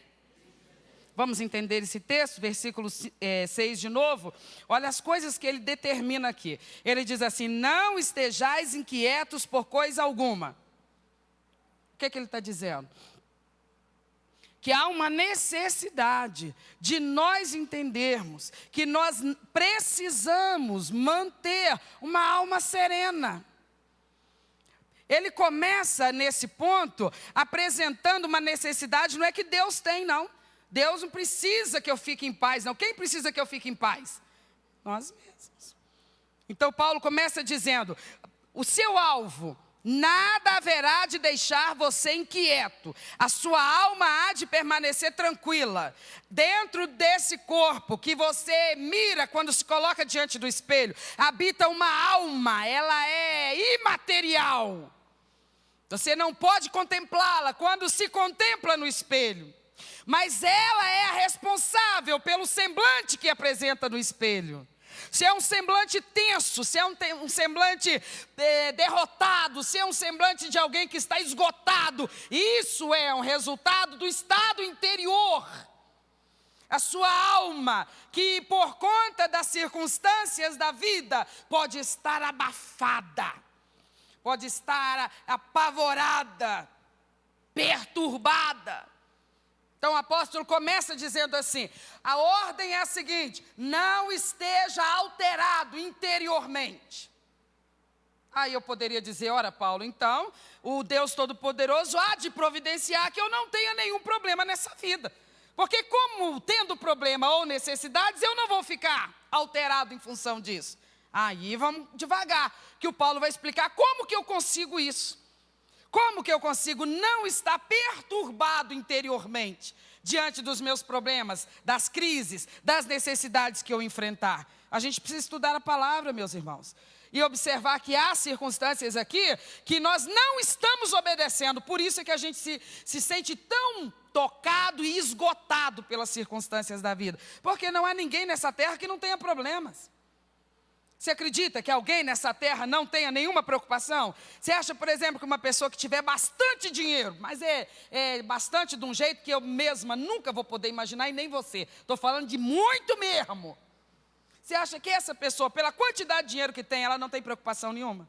Speaker 1: Vamos entender esse texto, versículo 6 de novo. Olha as coisas que ele determina aqui. Ele diz assim: não estejais inquietos por coisa alguma. O que ele está dizendo? Que há uma necessidade de nós entendermos que nós precisamos manter uma alma serena. Ele começa nesse ponto apresentando uma necessidade, não é que Deus tem, não. Deus não precisa que eu fique em paz, não. Quem precisa que eu fique em paz? Nós mesmos. Então Paulo começa dizendo, o seu alvo... nada haverá de deixar você inquieto. A sua alma há de permanecer tranquila. Dentro desse corpo que você mira quando se coloca diante do espelho, habita uma alma, ela é imaterial. Você não pode contemplá-la quando se contempla no espelho. Mas ela é a responsável pelo semblante que apresenta no espelho. Se é um semblante tenso, se é um semblante derrotado, se é um semblante de alguém que está esgotado, isso é um resultado do estado interior. A sua alma, que por conta das circunstâncias da vida, pode estar abafada, pode estar apavorada, perturbada. Então o apóstolo começa dizendo assim, a ordem é a seguinte, não esteja alterado interiormente. Aí eu poderia dizer, ora Paulo, então o Deus Todo-Poderoso há de providenciar que eu não tenha nenhum problema nessa vida. Porque como tendo problema ou necessidades, eu não vou ficar alterado em função disso. Aí vamos devagar, que o Paulo vai explicar como que eu consigo isso. Como que eu consigo não estar perturbado interiormente diante dos meus problemas, das crises, das necessidades que eu enfrentar? A gente precisa estudar a palavra, meus irmãos, e observar que há circunstâncias aqui que nós não estamos obedecendo. Por isso é que a gente se sente tão tocado e esgotado pelas circunstâncias da vida. Porque não há ninguém nessa terra que não tenha problemas. Você acredita que alguém nessa terra não tenha nenhuma preocupação? Você acha, por exemplo, que uma pessoa que tiver bastante dinheiro, mas é bastante de um jeito que eu mesma nunca vou poder imaginar e nem você. Estou falando de muito mesmo. Você acha que essa pessoa, pela quantidade de dinheiro que tem, ela não tem preocupação nenhuma?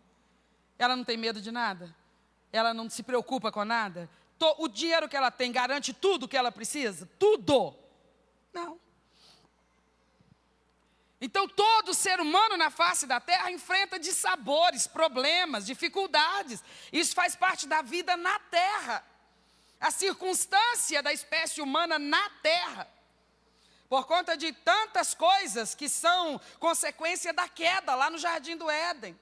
Speaker 1: Ela não tem medo de nada? Ela não se preocupa com nada? O dinheiro que ela tem garante tudo que ela precisa? Tudo? Não. Então todo ser humano na face da terra enfrenta dissabores, problemas, dificuldades. Isso faz parte da vida na terra. A circunstância da espécie humana na terra. Por conta de tantas coisas que são consequência da queda lá no Jardim do Éden.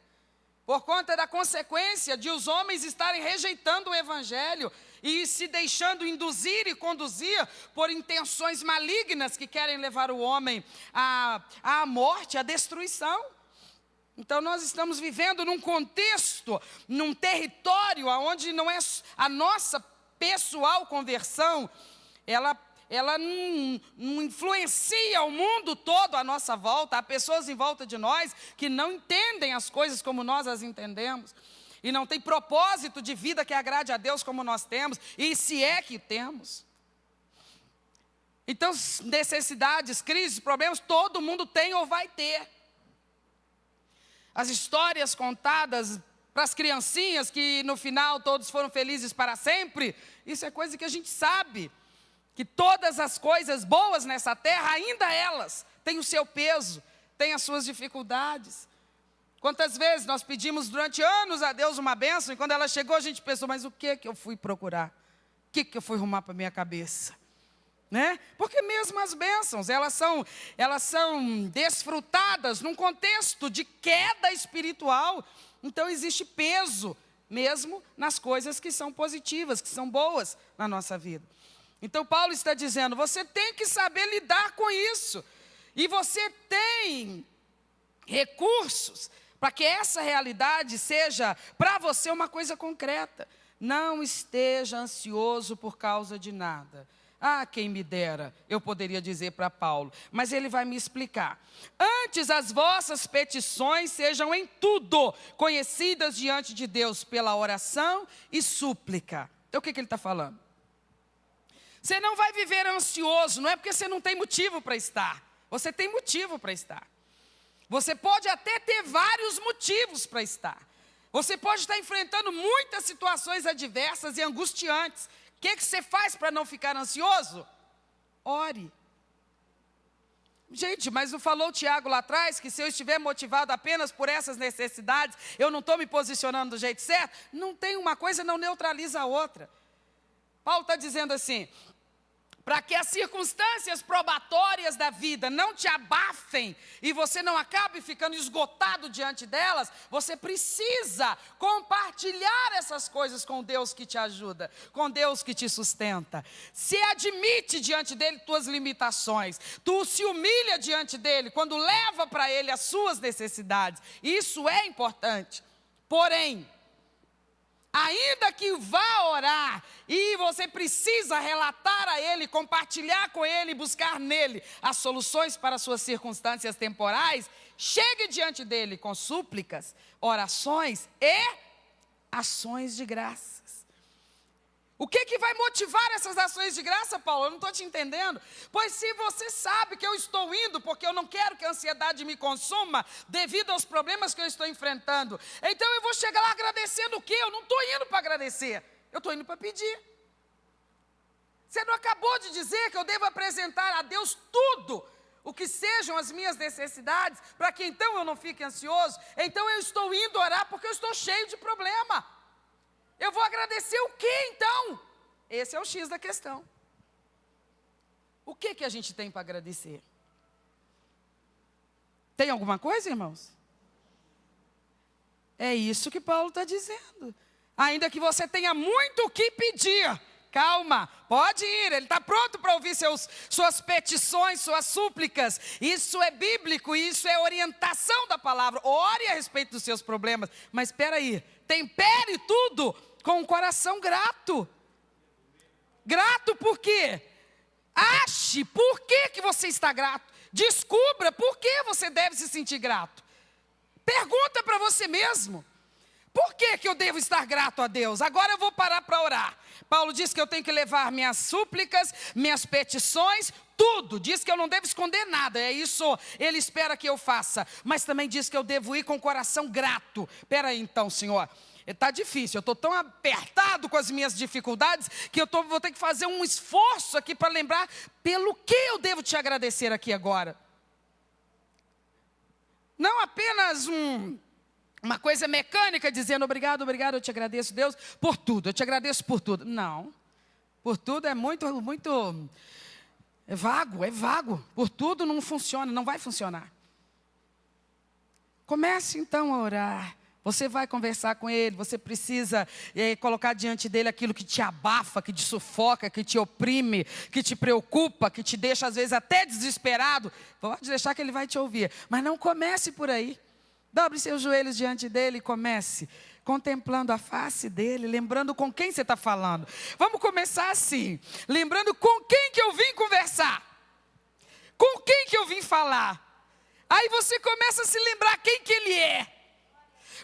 Speaker 1: Por conta da consequência de os homens estarem rejeitando o Evangelho e se deixando induzir e conduzir por intenções malignas que querem levar o homem à morte, à destruição. Então nós estamos vivendo num contexto, num território onde não é a nossa pessoal conversão, ela não influencia o mundo todo à nossa volta. Há pessoas em volta de nós que não entendem as coisas como nós as entendemos. E não tem propósito de vida que agrade a Deus como nós temos. E se é que temos. Então, necessidades, crises, problemas, todo mundo tem ou vai ter. As histórias contadas para as criancinhas, que no final todos foram felizes para sempre, isso é coisa que a gente sabe. Que todas as coisas boas nessa terra, ainda elas, têm o seu peso, têm as suas dificuldades. Quantas vezes nós pedimos durante anos a Deus uma bênção, e quando ela chegou a gente pensou, mas o que eu fui procurar? O que eu fui arrumar para a minha cabeça? Né? Porque mesmo as bênçãos, elas são desfrutadas num contexto de queda espiritual. Então existe peso, mesmo nas coisas que são positivas, que são boas na nossa vida. Então Paulo está dizendo, você tem que saber lidar com isso. E você tem recursos para que essa realidade seja para você uma coisa concreta. Não esteja ansioso por causa de nada. Ah, quem me dera, eu poderia dizer para Paulo. Mas ele vai me explicar. Antes as vossas petições sejam em tudo conhecidas diante de Deus pela oração e súplica. Então o que ele está falando? Você não vai viver ansioso, não é porque você não tem motivo para estar. Você tem motivo para estar. Você pode até ter vários motivos para estar. Você pode estar enfrentando muitas situações adversas e angustiantes. O que você faz para não ficar ansioso? Ore. Gente, mas não falou o Tiago lá atrás que se eu estiver motivado apenas por essas necessidades, eu não estou me posicionando do jeito certo? Não tem uma coisa, não neutraliza a outra. Paulo está dizendo assim, para que as circunstâncias probatórias da vida não te abafem e você não acabe ficando esgotado diante delas, você precisa compartilhar essas coisas com Deus que te ajuda, com Deus que te sustenta. Se admite diante dele tuas limitações, tu se humilha diante dele quando leva para ele as suas necessidades. Isso é importante. Porém, ainda que vá orar e você precisa relatar a Ele, compartilhar com Ele, buscar nele as soluções para as suas circunstâncias temporais, chegue diante dele com súplicas, orações e ações de graças. O que vai motivar essas ações de graça, Paulo? Eu não estou te entendendo. Pois se você sabe que eu estou indo, porque eu não quero que a ansiedade me consuma, devido aos problemas que eu estou enfrentando, então eu vou chegar lá agradecendo o quê? Eu não estou indo para agradecer, eu estou indo para pedir. Você não acabou de dizer que eu devo apresentar a Deus tudo o que sejam as minhas necessidades, para que então eu não fique ansioso? Então eu estou indo orar porque eu estou cheio de problema. Eu vou agradecer o quê, então? Esse é o X da questão. O que a gente tem para agradecer? Tem alguma coisa, irmãos? É isso que Paulo está dizendo. Ainda que você tenha muito o que pedir, calma, pode ir, ele está pronto para ouvir suas petições, suas súplicas. Isso é bíblico, isso é orientação da palavra. Ore a respeito dos seus problemas, mas espera aí, tempere tudo com um coração grato. Grato por quê? Ache por que você está grato. Descubra por que você deve se sentir grato. Pergunta para você mesmo. Por que eu devo estar grato a Deus? Agora eu vou parar para orar. Paulo diz que eu tenho que levar minhas súplicas, minhas petições, tudo. Diz que eu não devo esconder nada. É isso, ele espera que eu faça. Mas também diz que eu devo ir com o coração grato. Espera aí então, Senhor. Está difícil, eu estou tão apertado com as minhas dificuldades que eu vou ter que fazer um esforço aqui para lembrar pelo que eu devo te agradecer aqui agora. Não apenas uma coisa mecânica dizendo obrigado, obrigado, eu te agradeço, Deus, por tudo, eu te agradeço por tudo. Não, por tudo é muito é vago, por tudo não funciona, não vai funcionar. Comece então a orar. Você vai conversar com ele, você precisa colocar diante dele aquilo que te abafa, que te sufoca, que te oprime, que te preocupa, que te deixa às vezes até desesperado. Pode deixar que ele vai te ouvir, mas não comece por aí. Dobre seus joelhos diante dele e comece contemplando a face dele, lembrando com quem você está falando. Vamos começar assim, lembrando com quem que eu vim conversar, com quem que eu vim falar. Aí você começa a se lembrar quem que ele é.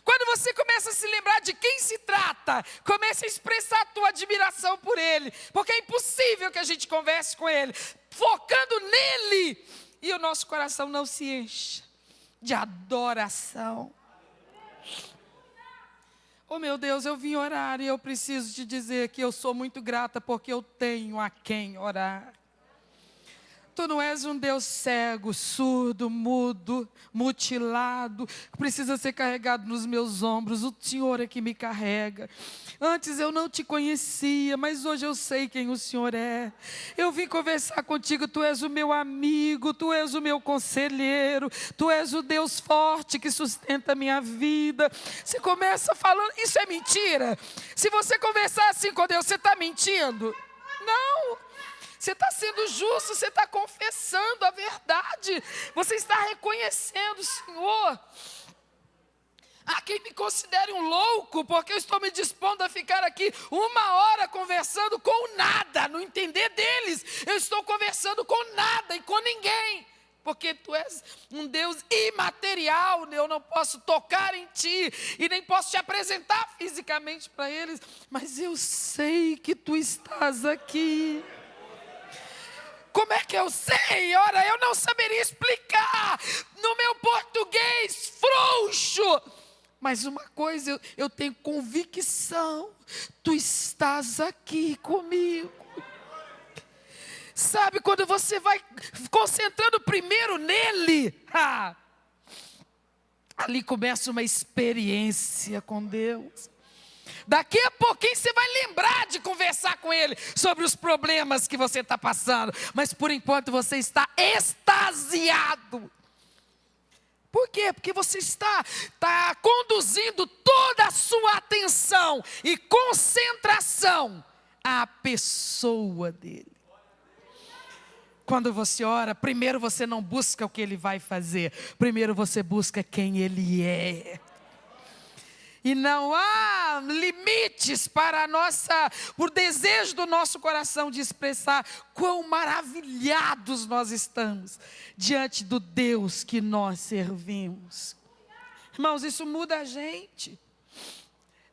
Speaker 1: Quando você começa a se lembrar de quem se trata, comece a expressar a tua admiração por ele, porque é impossível que a gente converse com ele, focando nele, e o nosso coração não se encha de adoração. Oh meu Deus, eu vim orar e eu preciso te dizer que eu sou muito grata porque eu tenho a quem orar. Tu não és um Deus cego, surdo, mudo, mutilado, que precisa ser carregado nos meus ombros. O Senhor é que me carrega. Antes eu não te conhecia, mas hoje eu sei quem o Senhor é. Eu vim conversar contigo, tu és o meu amigo, tu és o meu conselheiro, tu és o Deus forte que sustenta a minha vida. Você começa falando, isso é mentira? Se você conversar assim com Deus, você está mentindo? Não. Você está sendo justo, você está confessando a verdade, você está reconhecendo o Senhor. Há quem me considere um louco, porque eu estou me dispondo a ficar aqui 1 hora conversando com nada. No entender deles, eu estou conversando com nada e com ninguém. Porque tu és um Deus imaterial, eu não posso tocar em ti e nem posso te apresentar fisicamente para eles, mas eu sei que tu estás aqui. Como é que eu sei? Ora, eu não saberia explicar no meu português frouxo. Mas uma coisa eu tenho convicção, tu estás aqui comigo. Sabe, quando você vai concentrando primeiro nele, ali começa uma experiência com Deus. Daqui a pouquinho você vai lembrar de conversar com Ele sobre os problemas que você está passando. Mas por enquanto você está extasiado. Por quê? Porque você está conduzindo toda a sua atenção e concentração à pessoa dele. Quando você ora, primeiro você não busca o que Ele vai fazer. Primeiro você busca quem Ele é. E não há limites para o desejo do nosso coração de expressar quão maravilhados nós estamos diante do Deus que nós servimos. Irmãos, isso muda a gente.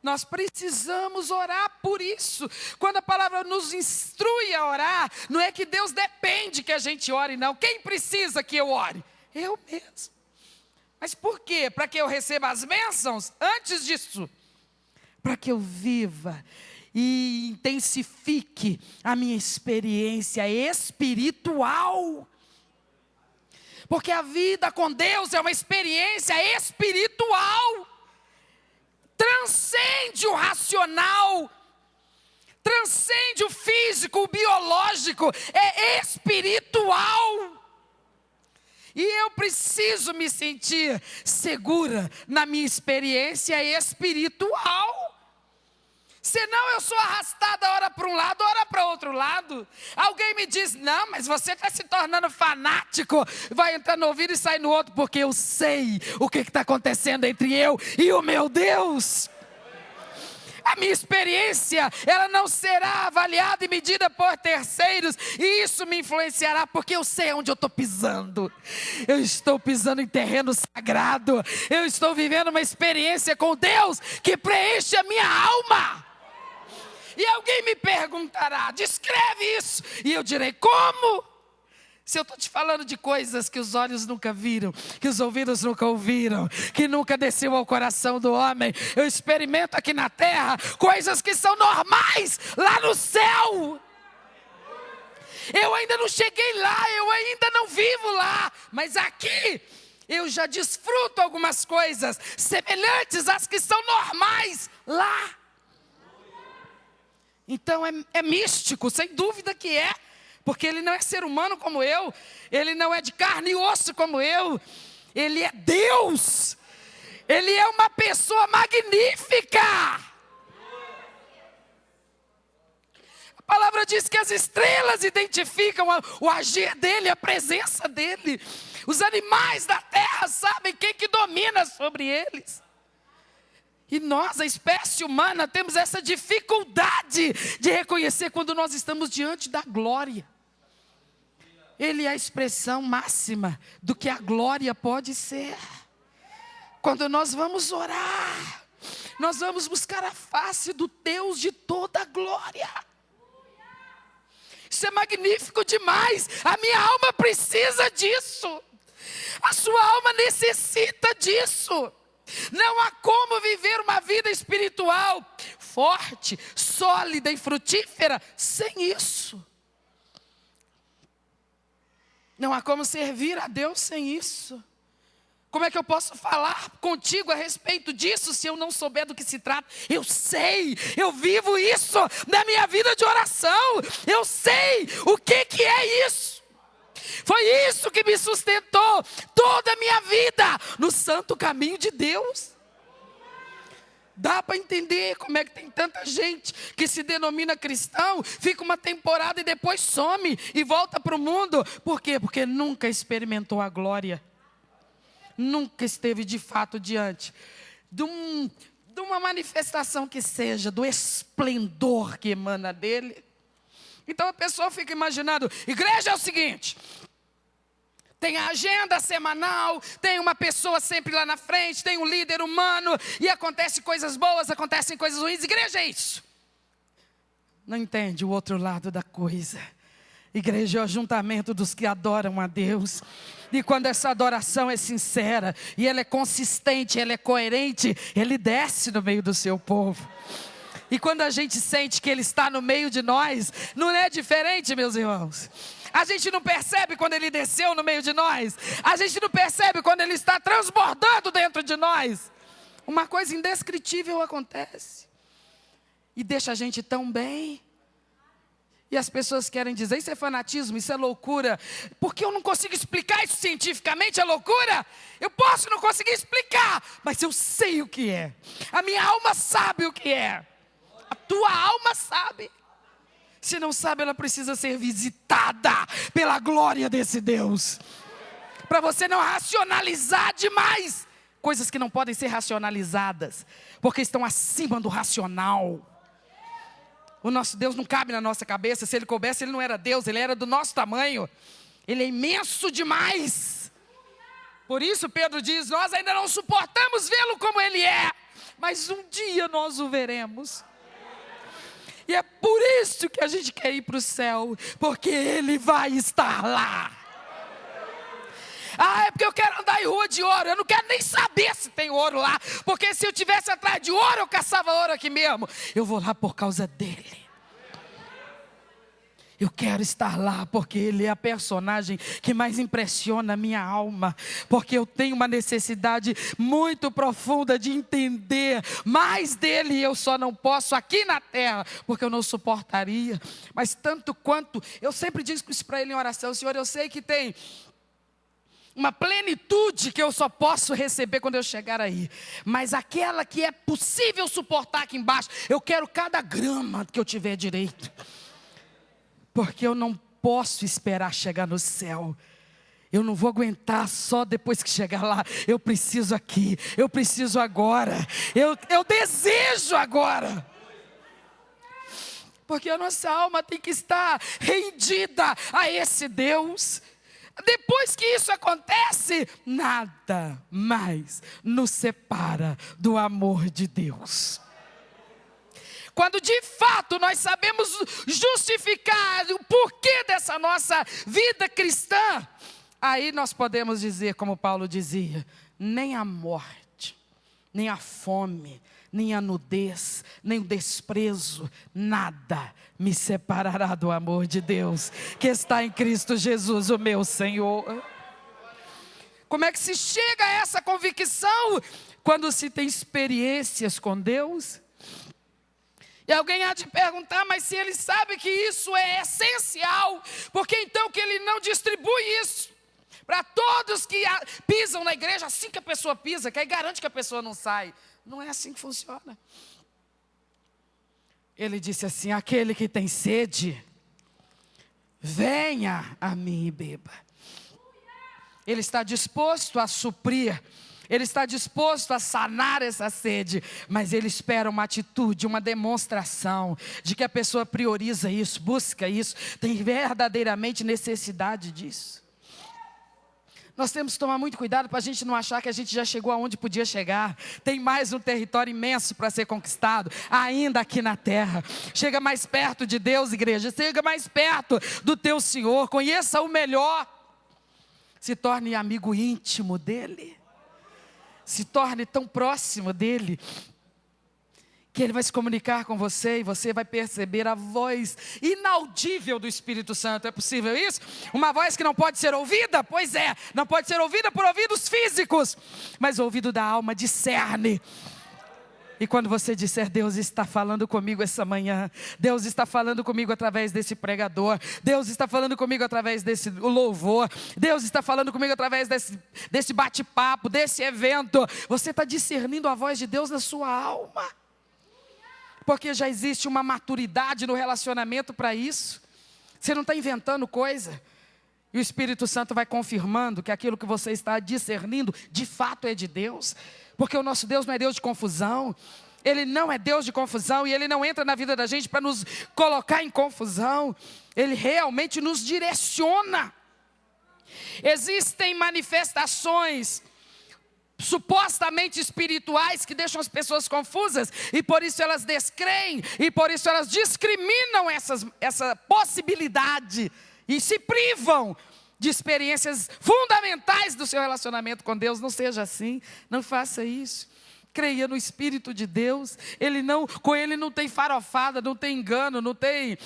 Speaker 1: Nós precisamos orar por isso. Quando a palavra nos instrui a orar, não é que Deus depende que a gente ore, não. Quem precisa que eu ore? Eu mesmo. Mas por quê? Para que eu receba as bênçãos? Antes disso, para que eu viva e intensifique a minha experiência espiritual. Porque a vida com Deus é uma experiência espiritual. Transcende o racional, transcende o físico, o biológico, é espiritual. E eu preciso me sentir segura na minha experiência espiritual. Senão eu sou arrastada ora para um lado, ora para outro lado. Alguém me diz, não, mas você está se tornando fanático. Vai entrar no ouvido e sai no outro, porque eu sei o que está acontecendo entre eu e o meu Deus. A minha experiência, ela não será avaliada e medida por terceiros. E isso me influenciará, porque eu sei onde eu estou pisando. Eu estou pisando em terreno sagrado. Eu estou vivendo uma experiência com Deus que preenche a minha alma. E alguém me perguntará, descreve isso. E eu direi, como? Se eu estou te falando de coisas que os olhos nunca viram, que os ouvidos nunca ouviram, que nunca desceu ao coração do homem, eu experimento aqui na terra coisas que são normais lá no céu. Eu ainda não cheguei lá, eu ainda não vivo lá, mas aqui eu já desfruto algumas coisas semelhantes às que são normais lá. Então é místico, sem dúvida que é. Porque ele não é ser humano como eu, ele não é de carne e osso como eu, ele é Deus, ele é uma pessoa magnífica. A palavra diz que as estrelas identificam o agir dele, a presença dele. Os animais da terra sabem quem que domina sobre eles. E nós, a espécie humana, temos essa dificuldade de reconhecer quando nós estamos diante da glória. Ele é a expressão máxima do que a glória pode ser. Quando nós vamos orar, nós vamos buscar a face do Deus de toda a glória. Isso é magnífico demais. A minha alma precisa disso. A sua alma necessita disso. Não há como viver uma vida espiritual forte, sólida e frutífera sem isso. Não há como servir a Deus sem isso. Como é que eu posso falar contigo a respeito disso se eu não souber do que se trata? Eu sei, eu vivo isso na minha vida de oração. Eu sei o que é isso. Foi isso que me sustentou toda a minha vida no santo caminho de Deus. Dá para entender como é que tem tanta gente que se denomina cristão, fica uma temporada e depois some e volta para o mundo. Por quê? Porque nunca experimentou a glória. Nunca esteve de fato diante de uma manifestação que seja, do esplendor que emana dele. Então a pessoa fica imaginando, igreja é o seguinte, tem a agenda semanal, tem uma pessoa sempre lá na frente, tem um líder humano, e acontecem coisas boas, acontecem coisas ruins, igreja é isso. Não entende o outro lado da coisa. Igreja é o ajuntamento dos que adoram a Deus. E quando essa adoração é sincera, e ela é consistente, ela é coerente, Ele desce no meio do seu povo. E quando a gente sente que Ele está no meio de nós, não é diferente, meus irmãos. A gente não percebe quando Ele desceu no meio de nós. A gente não percebe quando Ele está transbordando dentro de nós. Uma coisa indescritível acontece. E deixa a gente tão bem. E as pessoas querem dizer, isso é fanatismo, isso é loucura. Porque eu não consigo explicar isso cientificamente, é loucura? Eu posso não conseguir explicar, mas eu sei o que é. A minha alma sabe o que é. A tua alma sabe. Se não sabe, ela precisa ser visitada pela glória desse Deus. Para você não racionalizar demais coisas que não podem ser racionalizadas, porque estão acima do racional. O nosso Deus não cabe na nossa cabeça. Se Ele coubesse, Ele não era Deus, Ele era do nosso tamanho. Ele é imenso demais. Por isso Pedro diz, nós ainda não suportamos vê-lo como Ele é, mas um dia nós o veremos. E é por isso que a gente quer ir para o céu, porque Ele vai estar lá. Ah, é porque eu quero andar em rua de ouro. Eu não quero nem saber se tem ouro lá, porque se eu tivesse atrás de ouro, eu caçava ouro aqui mesmo. Eu vou lá por causa dele. Eu quero estar lá porque Ele é a personagem que mais impressiona a minha alma. Porque eu tenho uma necessidade muito profunda de entender mais dEle. E eu só não posso aqui na terra, porque eu não suportaria. Mas tanto quanto, eu sempre digo isso para Ele em oração. Senhor, eu sei que tem uma plenitude que eu só posso receber quando eu chegar aí. Mas aquela que é possível suportar aqui embaixo, eu quero cada grama que eu tiver direito. Porque eu não posso esperar chegar no céu. Eu não vou aguentar só depois que chegar lá. Eu preciso aqui, eu preciso agora. Eu desejo agora. Porque a nossa alma tem que estar rendida a esse Deus. Depois que isso acontece, nada mais nos separa do amor de Deus. Quando de fato nós sabemos justificar o porquê dessa nossa vida cristã, aí nós podemos dizer, como Paulo dizia, nem a morte, nem a fome, nem a nudez, nem o desprezo, nada me separará do amor de Deus, que está em Cristo Jesus, o meu Senhor. Como é que se chega a essa convicção? Quando se tem experiências com Deus. E alguém há de perguntar, mas se Ele sabe que isso é essencial, por que então que Ele não distribui isso para todos que pisam na igreja assim que a pessoa pisa, que aí garante que a pessoa não sai? Não é assim que funciona. Ele disse assim, aquele que tem sede, venha a mim e beba. Ele está disposto a suprir, Ele está disposto a sanar essa sede, mas Ele espera uma atitude, uma demonstração de que a pessoa prioriza isso, busca isso, tem verdadeiramente necessidade disso. Nós temos que tomar muito cuidado para a gente não achar que a gente já chegou aonde podia chegar. Tem mais um território imenso para ser conquistado, ainda aqui na terra. Chega mais perto de Deus, igreja, chega mais perto do teu Senhor, conheça o melhor. Se torne amigo íntimo dEle. Se torne tão próximo dEle, que Ele vai se comunicar com você e você vai perceber a voz inaudível do Espírito Santo. É possível isso? Uma voz que não pode ser ouvida? Pois é, não pode ser ouvida por ouvidos físicos, mas o ouvido da alma discerne. E quando você disser, Deus está falando comigo essa manhã, Deus está falando comigo através desse pregador, Deus está falando comigo através desse louvor, Deus está falando comigo através desse bate-papo, desse evento, você está discernindo a voz de Deus na sua alma. Porque já existe uma maturidade no relacionamento para isso. Você não está inventando coisa. E o Espírito Santo vai confirmando que aquilo que você está discernindo, de fato é de Deus. Porque o nosso Deus não é Deus de confusão. Ele não é Deus de confusão e Ele não entra na vida da gente para nos colocar em confusão. Ele realmente nos direciona. Existem manifestações supostamente espirituais que deixam as pessoas confusas e por isso elas descreem e por isso elas discriminam essa possibilidade e se privam de experiências fundamentais do seu relacionamento com Deus. Não seja assim, não faça isso. Creia no Espírito de Deus. Com Ele não tem farofada, não tem engano, não tem,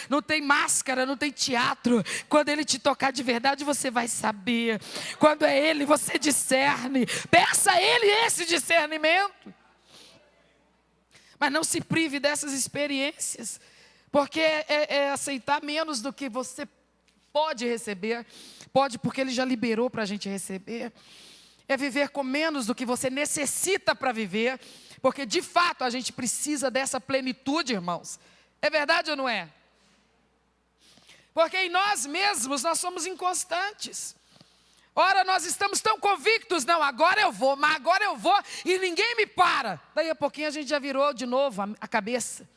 Speaker 1: não tem máscara, não tem teatro. Quando Ele te tocar de verdade, você vai saber. Quando é Ele, você discerne. Peça a Ele esse discernimento. Mas não se prive dessas experiências, porque é aceitar menos do que você pode receber. Pode porque Ele já liberou para a gente receber. É viver com menos do que você necessita para viver, porque de fato a gente precisa dessa plenitude, irmãos. É verdade ou não é? Porque em nós mesmos nós somos inconstantes. Ora, nós estamos tão convictos, não, agora eu vou, mas agora eu vou e ninguém me para. Daí a pouquinho a gente já virou de novo a cabeça.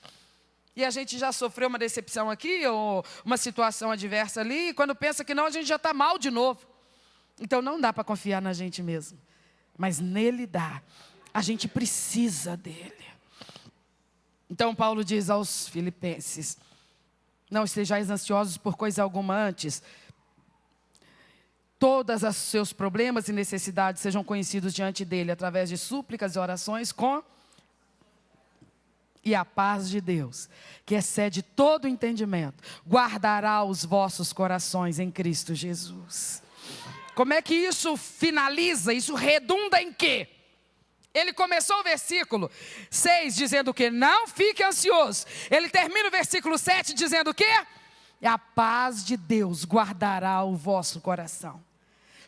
Speaker 1: E a gente já sofreu uma decepção aqui, ou uma situação adversa ali, e quando pensa que não, a gente já está mal de novo. Então não dá para confiar na gente mesmo, mas nele dá. A gente precisa dele. Então Paulo diz aos Filipenses: não estejais ansiosos por coisa alguma antes. Todos os seus problemas e necessidades sejam conhecidos diante dele, através de súplicas e orações e a paz de Deus, que excede todo o entendimento, guardará os vossos corações em Cristo Jesus. Como é que isso finaliza? Isso redunda em quê? Ele começou o versículo 6 dizendo o quê? Não fique ansioso. Ele termina o versículo 7 dizendo o quê? E a paz de Deus guardará o vosso coração.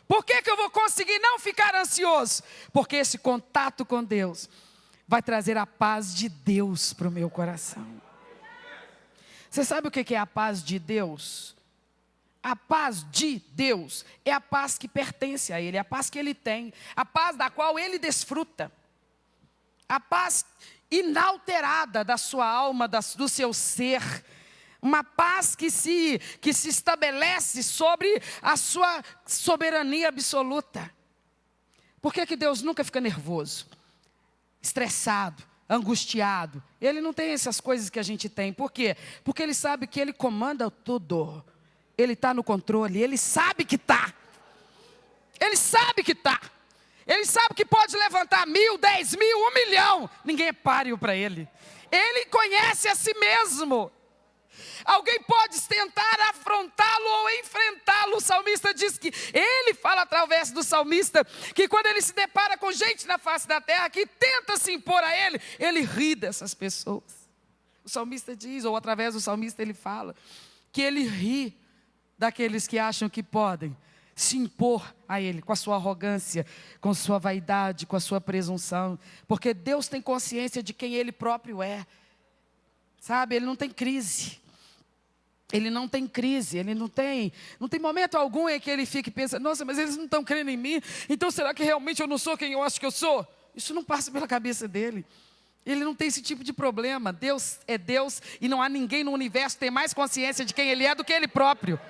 Speaker 1: Por que eu vou conseguir não ficar ansioso? Porque esse contato com Deus vai trazer a paz de Deus para o meu coração. Você sabe o que é a paz de Deus? A paz de Deus é a paz que pertence a Ele, a paz que Ele tem, a paz da qual Ele desfruta, a paz inalterada da sua alma, do seu ser, uma paz que se estabelece sobre a sua soberania absoluta. Por que Deus nunca fica nervoso, estressado, angustiado? Ele não tem essas coisas que a gente tem. Por quê? Porque Ele sabe que Ele comanda tudo. Ele está no controle, Ele sabe que está. Ele sabe que está. Ele sabe que pode levantar 1.000, 10.000, 1 milhão. Ninguém é páreo para Ele. Ele conhece a si mesmo. Alguém pode tentar afrontá-lo ou enfrentá-lo. O salmista diz que, ele fala através do salmista, que quando ele se depara com gente na face da terra que tenta se impor a ele, ele ri dessas pessoas. O salmista diz, ou através do salmista ele fala, que ele ri daqueles que acham que podem se impor a Ele, com a sua arrogância, com a sua vaidade, com a sua presunção, porque Deus tem consciência de quem Ele próprio é, sabe? Ele não tem crise, Ele não tem crise, Ele não tem momento algum em que Ele fique pensando, nossa, mas eles não estão crendo em mim, então será que realmente eu não sou quem eu acho que eu sou? Isso não passa pela cabeça dele. Ele não tem esse tipo de problema. Deus é Deus e não há ninguém no universo que tem mais consciência de quem Ele é do que Ele próprio.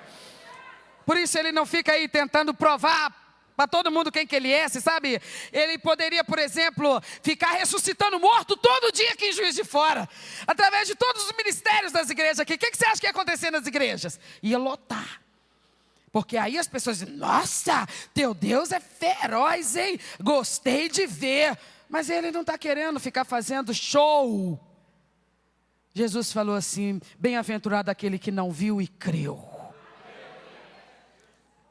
Speaker 1: Por isso Ele não fica aí tentando provar para todo mundo quem que Ele é, você sabe? Ele poderia, por exemplo, ficar ressuscitando morto todo dia aqui em Juiz de Fora, através de todos os ministérios das igrejas aqui. O que você acha que ia acontecer nas igrejas? Ia lotar. Porque aí as pessoas dizem, nossa, teu Deus é feroz, hein? Gostei de ver. Mas Ele não está querendo ficar fazendo show. Jesus falou assim, bem-aventurado aquele que não viu e creu.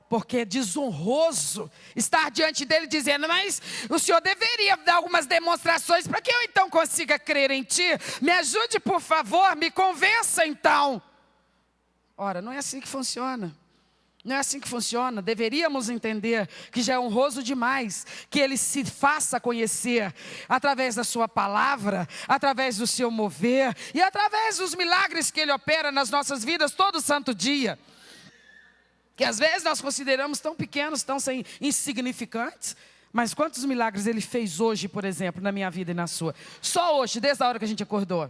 Speaker 1: Porque é desonroso estar diante dele dizendo, mas o Senhor deveria dar algumas demonstrações para que eu então consiga crer em Ti. Me ajude, por favor, me convença então. Ora, não é assim que funciona. Não é assim que funciona. Deveríamos entender que já é honroso demais que Ele se faça conhecer através da sua palavra, através do seu mover e através dos milagres que Ele opera nas nossas vidas todo santo dia. que às vezes nós consideramos tão pequenos, tão insignificantes, mas quantos milagres Ele fez hoje, por exemplo, na minha vida e na sua? Só hoje, desde a hora que a gente acordou.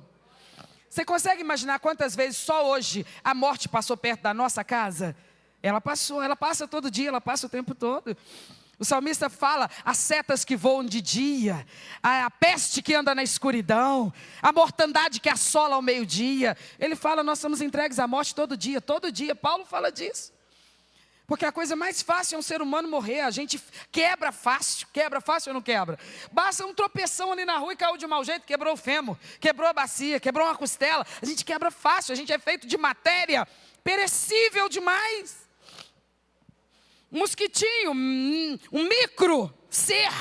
Speaker 1: Você consegue imaginar quantas vezes só hoje a morte passou perto da nossa casa? Ela passou, ela passa todo dia, ela passa o tempo todo. O salmista fala, as setas que voam de dia, a peste que anda na escuridão, a mortandade que assola ao meio-dia. Ele fala, nós somos entregues à morte todo dia, Paulo fala disso. Porque a coisa mais fácil é um ser humano morrer, a gente quebra fácil ou não quebra? Basta um tropeção ali na rua e caiu de mau jeito, quebrou o fêmur, quebrou a bacia, quebrou uma costela, a gente quebra fácil, a gente é feito de matéria perecível demais. Um mosquitinho, um micro ser,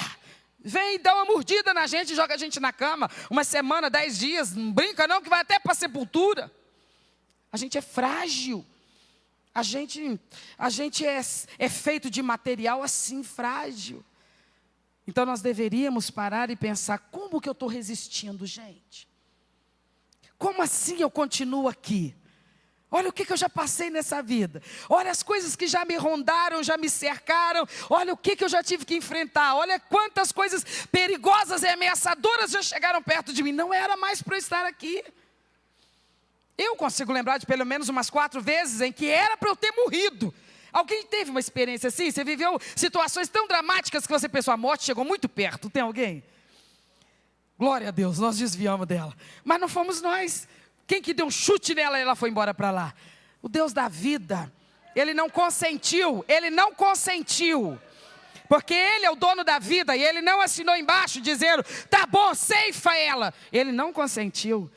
Speaker 1: vem e dá uma mordida na gente e joga a gente na cama, uma semana, 10 dias, não brinca não que vai até para a sepultura. A gente é frágil. A gente é feito de material assim, frágil. Então nós deveríamos parar e pensar, como que eu estou resistindo, gente? Como assim eu continuo aqui? Olha o que eu já passei nessa vida. Olha as coisas que já me rondaram, já me cercaram. Olha o que eu já tive que enfrentar. Olha quantas coisas perigosas e ameaçadoras já chegaram perto de mim. Não era mais para eu estar aqui. Eu consigo lembrar de pelo menos umas 4 vezes em que era para eu ter morrido. Alguém teve uma experiência assim? Você viveu situações tão dramáticas que você pensou, a morte chegou muito perto. Tem alguém? Glória a Deus, nós desviamos dela. Mas não fomos nós. Quem que deu um chute nela e ela foi embora para lá? O Deus da vida. Ele não consentiu. Porque Ele é o dono da vida e Ele não assinou embaixo dizendo, tá bom, ceifa ela. Ele não consentiu.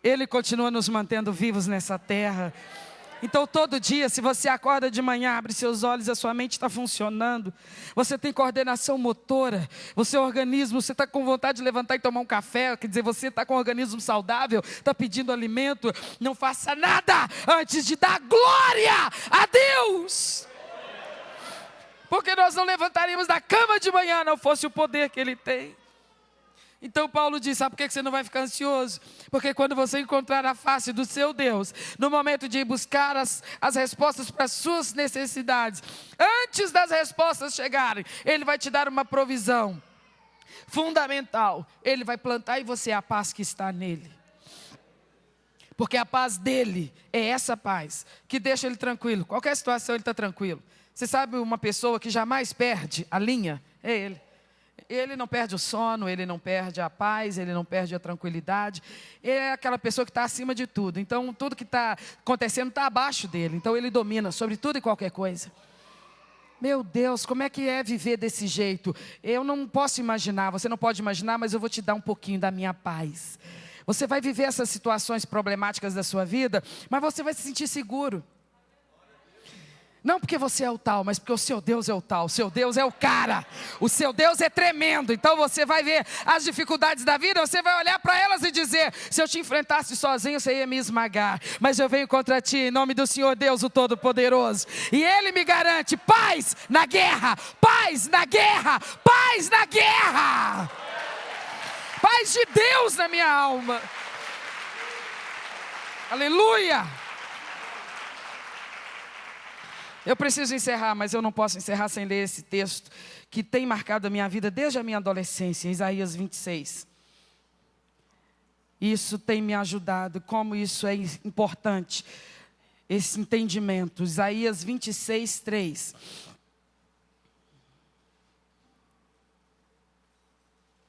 Speaker 1: Ele continua nos mantendo vivos nessa terra. Então todo dia, se você acorda de manhã, abre seus olhos, a sua mente está funcionando. Você tem coordenação motora. O seu organismo, você está com vontade de levantar e tomar um café. Quer dizer, você está com um organismo saudável, está pedindo alimento. Não faça nada antes de dar glória a Deus. Porque nós não levantaríamos da cama de manhã, não fosse o poder que Ele tem. Então Paulo diz, sabe por que você não vai ficar ansioso? Porque quando você encontrar a face do seu Deus, no momento de ir buscar as respostas para as suas necessidades, antes das respostas chegarem, Ele vai te dar uma provisão fundamental. Ele vai plantar em você a paz que está nele. Porque a paz dele é essa paz que deixa ele tranquilo. Qualquer situação ele está tranquilo. Você sabe uma pessoa que jamais perde a linha? É ele. Ele não perde o sono, ele não perde a paz, ele não perde a tranquilidade. Ele é aquela pessoa que está acima de tudo. Então, tudo que está acontecendo está abaixo dele. Então, ele domina sobre tudo e qualquer coisa. Meu Deus, como é que é viver desse jeito? Eu não posso imaginar, você não pode imaginar, mas eu vou te dar um pouquinho da minha paz. Você vai viver essas situações problemáticas da sua vida, mas você vai se sentir seguro. Não porque você é o tal, mas porque o seu Deus é o tal. O seu Deus é o cara. O seu Deus é tremendo. Então você vai ver as dificuldades da vida, você vai olhar para elas e dizer, se eu te enfrentasse sozinho, você ia me esmagar. Mas eu venho contra ti em nome do Senhor Deus, o Todo-Poderoso. E Ele me garante paz na guerra, paz na guerra, paz na guerra. Paz de Deus na minha alma. Aleluia. Eu preciso encerrar, mas eu não posso encerrar sem ler esse texto que tem marcado a minha vida desde a minha adolescência, Isaías 26. Isso tem me ajudado, como isso é importante, esse entendimento. Isaías 26, 3.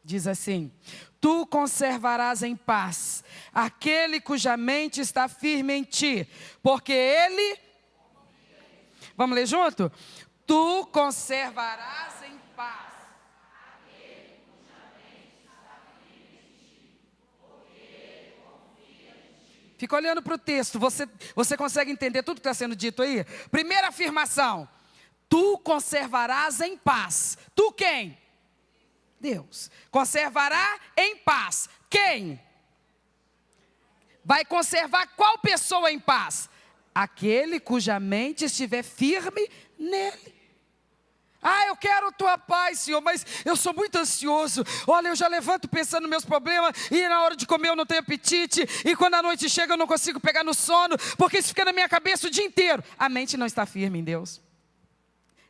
Speaker 1: Diz assim, tu conservarás em paz aquele cuja mente está firme em ti, porque ele... Vamos ler junto? Tu conservarás em paz aquele cuja mente está firme em ti, porque ele confia em ti. Fica olhando para o texto, você consegue entender tudo que está sendo dito aí? Primeira afirmação, tu conservarás em paz. Tu quem? Deus. Conservará em paz. Quem? Vai conservar qual pessoa em paz? Aquele cuja mente estiver firme nele. Ah, eu quero a tua paz, Senhor, mas eu sou muito ansioso. Olha, eu já levanto pensando nos meus problemas, e na hora de comer eu não tenho apetite, e quando a noite chega eu não consigo pegar no sono, porque isso fica na minha cabeça o dia inteiro. A mente não está firme em Deus.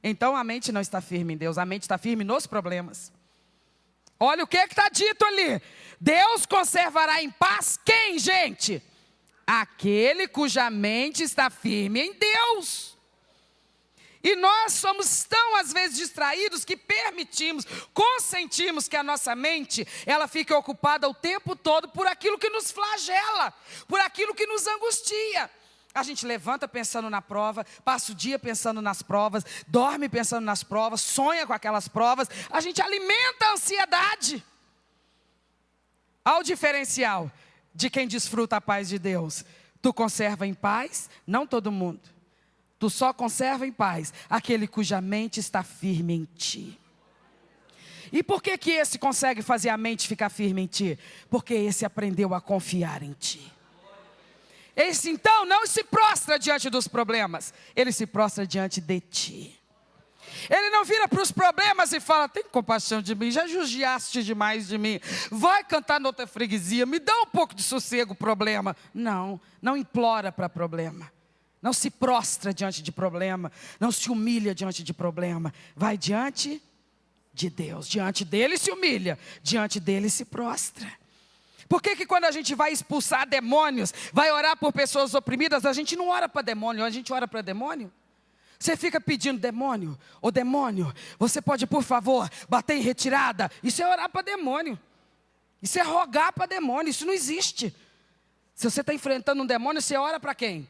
Speaker 1: Então a mente não está firme em Deus, a mente está firme nos problemas. Olha o que está dito ali. Deus conservará em paz quem, gente? Aquele cuja mente está firme em Deus. E nós somos tão, às vezes, distraídos que permitimos, consentimos que a nossa mente, ela fique ocupada o tempo todo por aquilo que nos flagela, por aquilo que nos angustia. A gente levanta pensando na prova, passa o dia pensando nas provas, dorme pensando nas provas, sonha com aquelas provas, a gente alimenta a ansiedade. Ao diferencial de quem desfruta a paz de Deus, tu conserva em paz, não todo mundo. Tu só conserva em paz aquele cuja mente está firme em ti. E por que que esse consegue fazer a mente ficar firme em ti? Porque esse aprendeu a confiar em ti. Esse então não se prostra diante dos problemas, ele se prostra diante de ti. Ele não vira para os problemas e fala, tem compaixão de mim, já judiaste demais de mim, vai cantar noutra freguesia, me dá um pouco de sossego, problema. Não, não implora para problema. Não se prostra diante de problema, não se humilha diante de problema. Vai diante de Deus, diante dele se humilha, diante dele se prostra. Por que que quando a gente vai expulsar demônios, vai orar por pessoas oprimidas, a gente não ora para demônio, a gente ora para demônio? Você fica pedindo demônio, ô demônio, você pode por favor bater em retirada? Isso é orar para demônio, isso é rogar para demônio, isso não existe. Se você está enfrentando um demônio, você ora para quem?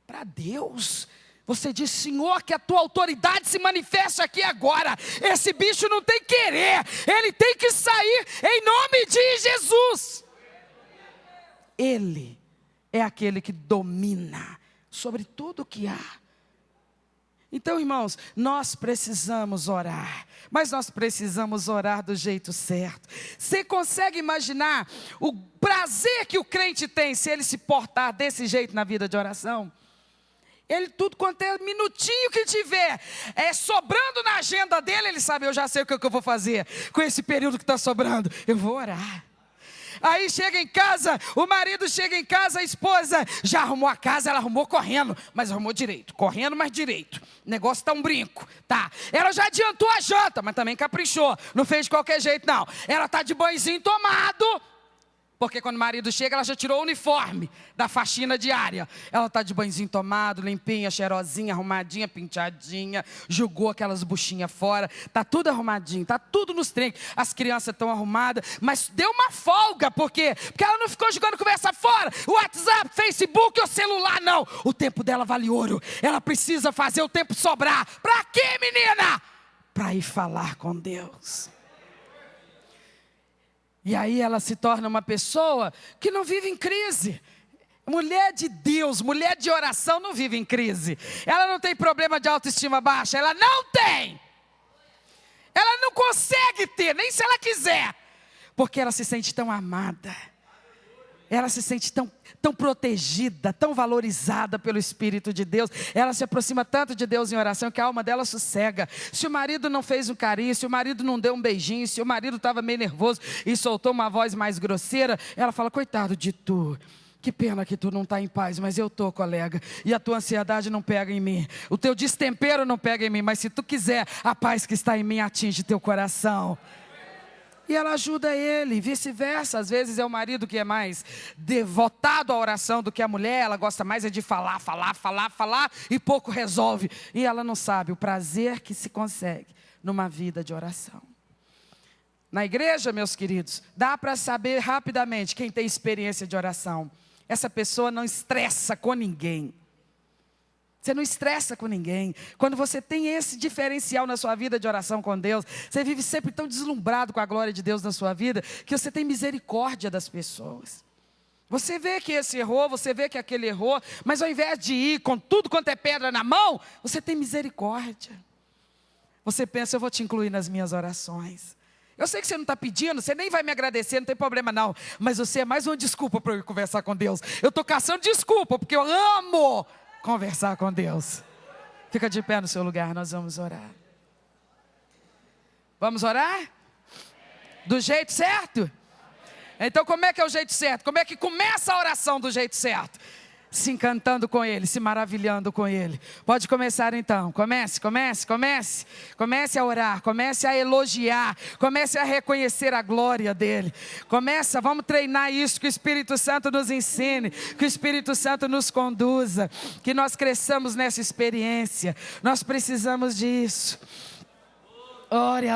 Speaker 1: Para Deus. Você diz, Senhor, que a tua autoridade se manifeste aqui agora. Esse bicho não tem querer, ele tem que sair em nome de Jesus. Ele é aquele que domina sobre tudo que há. Então, irmãos, nós precisamos orar, mas nós precisamos orar do jeito certo. Você consegue imaginar o prazer que o crente tem se ele se portar desse jeito na vida de oração? Ele, tudo quanto é minutinho que tiver, sobrando na agenda dele, ele sabe, eu já sei o que eu vou fazer com esse período que está sobrando, eu vou orar. Aí chega em casa, o marido chega em casa, a esposa já arrumou a casa, ela arrumou correndo, mas arrumou direito, correndo, mas direito. O negócio está um brinco, tá? Ela já adiantou a janta, mas também caprichou, não fez de qualquer jeito não. Ela está de banhozinho tomado, porque quando o marido chega, ela já tirou o uniforme da faxina diária. Ela está de banhozinho tomado, limpinha, cheirosinha, arrumadinha, penteadinha, jogou aquelas buchinhas fora, está tudo arrumadinho, está tudo nos trinques. As crianças estão arrumadas, mas deu uma folga, por quê? Porque ela não ficou jogando conversa fora, WhatsApp, Facebook ou celular, não. O tempo dela vale ouro, ela precisa fazer o tempo sobrar. Para quê, menina? Para ir falar com Deus. E aí ela se torna uma pessoa que não vive em crise. Mulher de Deus, mulher de oração não vive em crise. Ela não tem problema de autoestima baixa, ela não tem. Ela não consegue ter, nem se ela quiser. Porque ela se sente tão amada. Ela se sente tão protegida, tão valorizada pelo Espírito de Deus. Ela se aproxima tanto de Deus em oração que a alma dela sossega. Se o marido não fez um carinho, se o marido não deu um beijinho, se o marido estava meio nervoso e soltou uma voz mais grosseira, ela fala, coitado de tu. Que pena que tu não está em paz, mas eu estou, colega. E a tua ansiedade não pega em mim. O teu destempero não pega em mim. Mas se tu quiser, a paz que está em mim atinge teu coração. E ela ajuda ele, vice-versa. Às vezes é o marido que é mais devotado à oração do que a mulher. Ela gosta mais de falar e pouco resolve. E ela não sabe o prazer que se consegue numa vida de oração. Na igreja, meus queridos, dá para saber rapidamente quem tem experiência de oração. Essa pessoa não estressa com ninguém. Você não estressa com ninguém. Quando você tem esse diferencial na sua vida de oração com Deus, você vive sempre tão deslumbrado com a glória de Deus na sua vida, que você tem misericórdia das pessoas. Você vê que esse errou, você vê que aquele errou, mas ao invés de ir com tudo quanto é pedra na mão, você tem misericórdia. Você pensa, eu vou te incluir nas minhas orações. Eu sei que você não está pedindo, você nem vai me agradecer, não tem problema não. Mas você é mais uma desculpa para eu ir conversar com Deus. Eu estou caçando desculpa, porque eu amo conversar com Deus. Fica de pé no seu lugar, nós vamos orar. Vamos orar? Do jeito certo? Então como é que é o jeito certo? Como é que começa a oração do jeito certo? Se encantando com Ele, se maravilhando com Ele. Pode começar então, comece a orar, comece a elogiar, comece a reconhecer a glória dEle. Vamos treinar isso, que o Espírito Santo nos ensine, que o Espírito Santo nos conduza, que nós cresçamos nessa experiência, nós precisamos disso. Ore a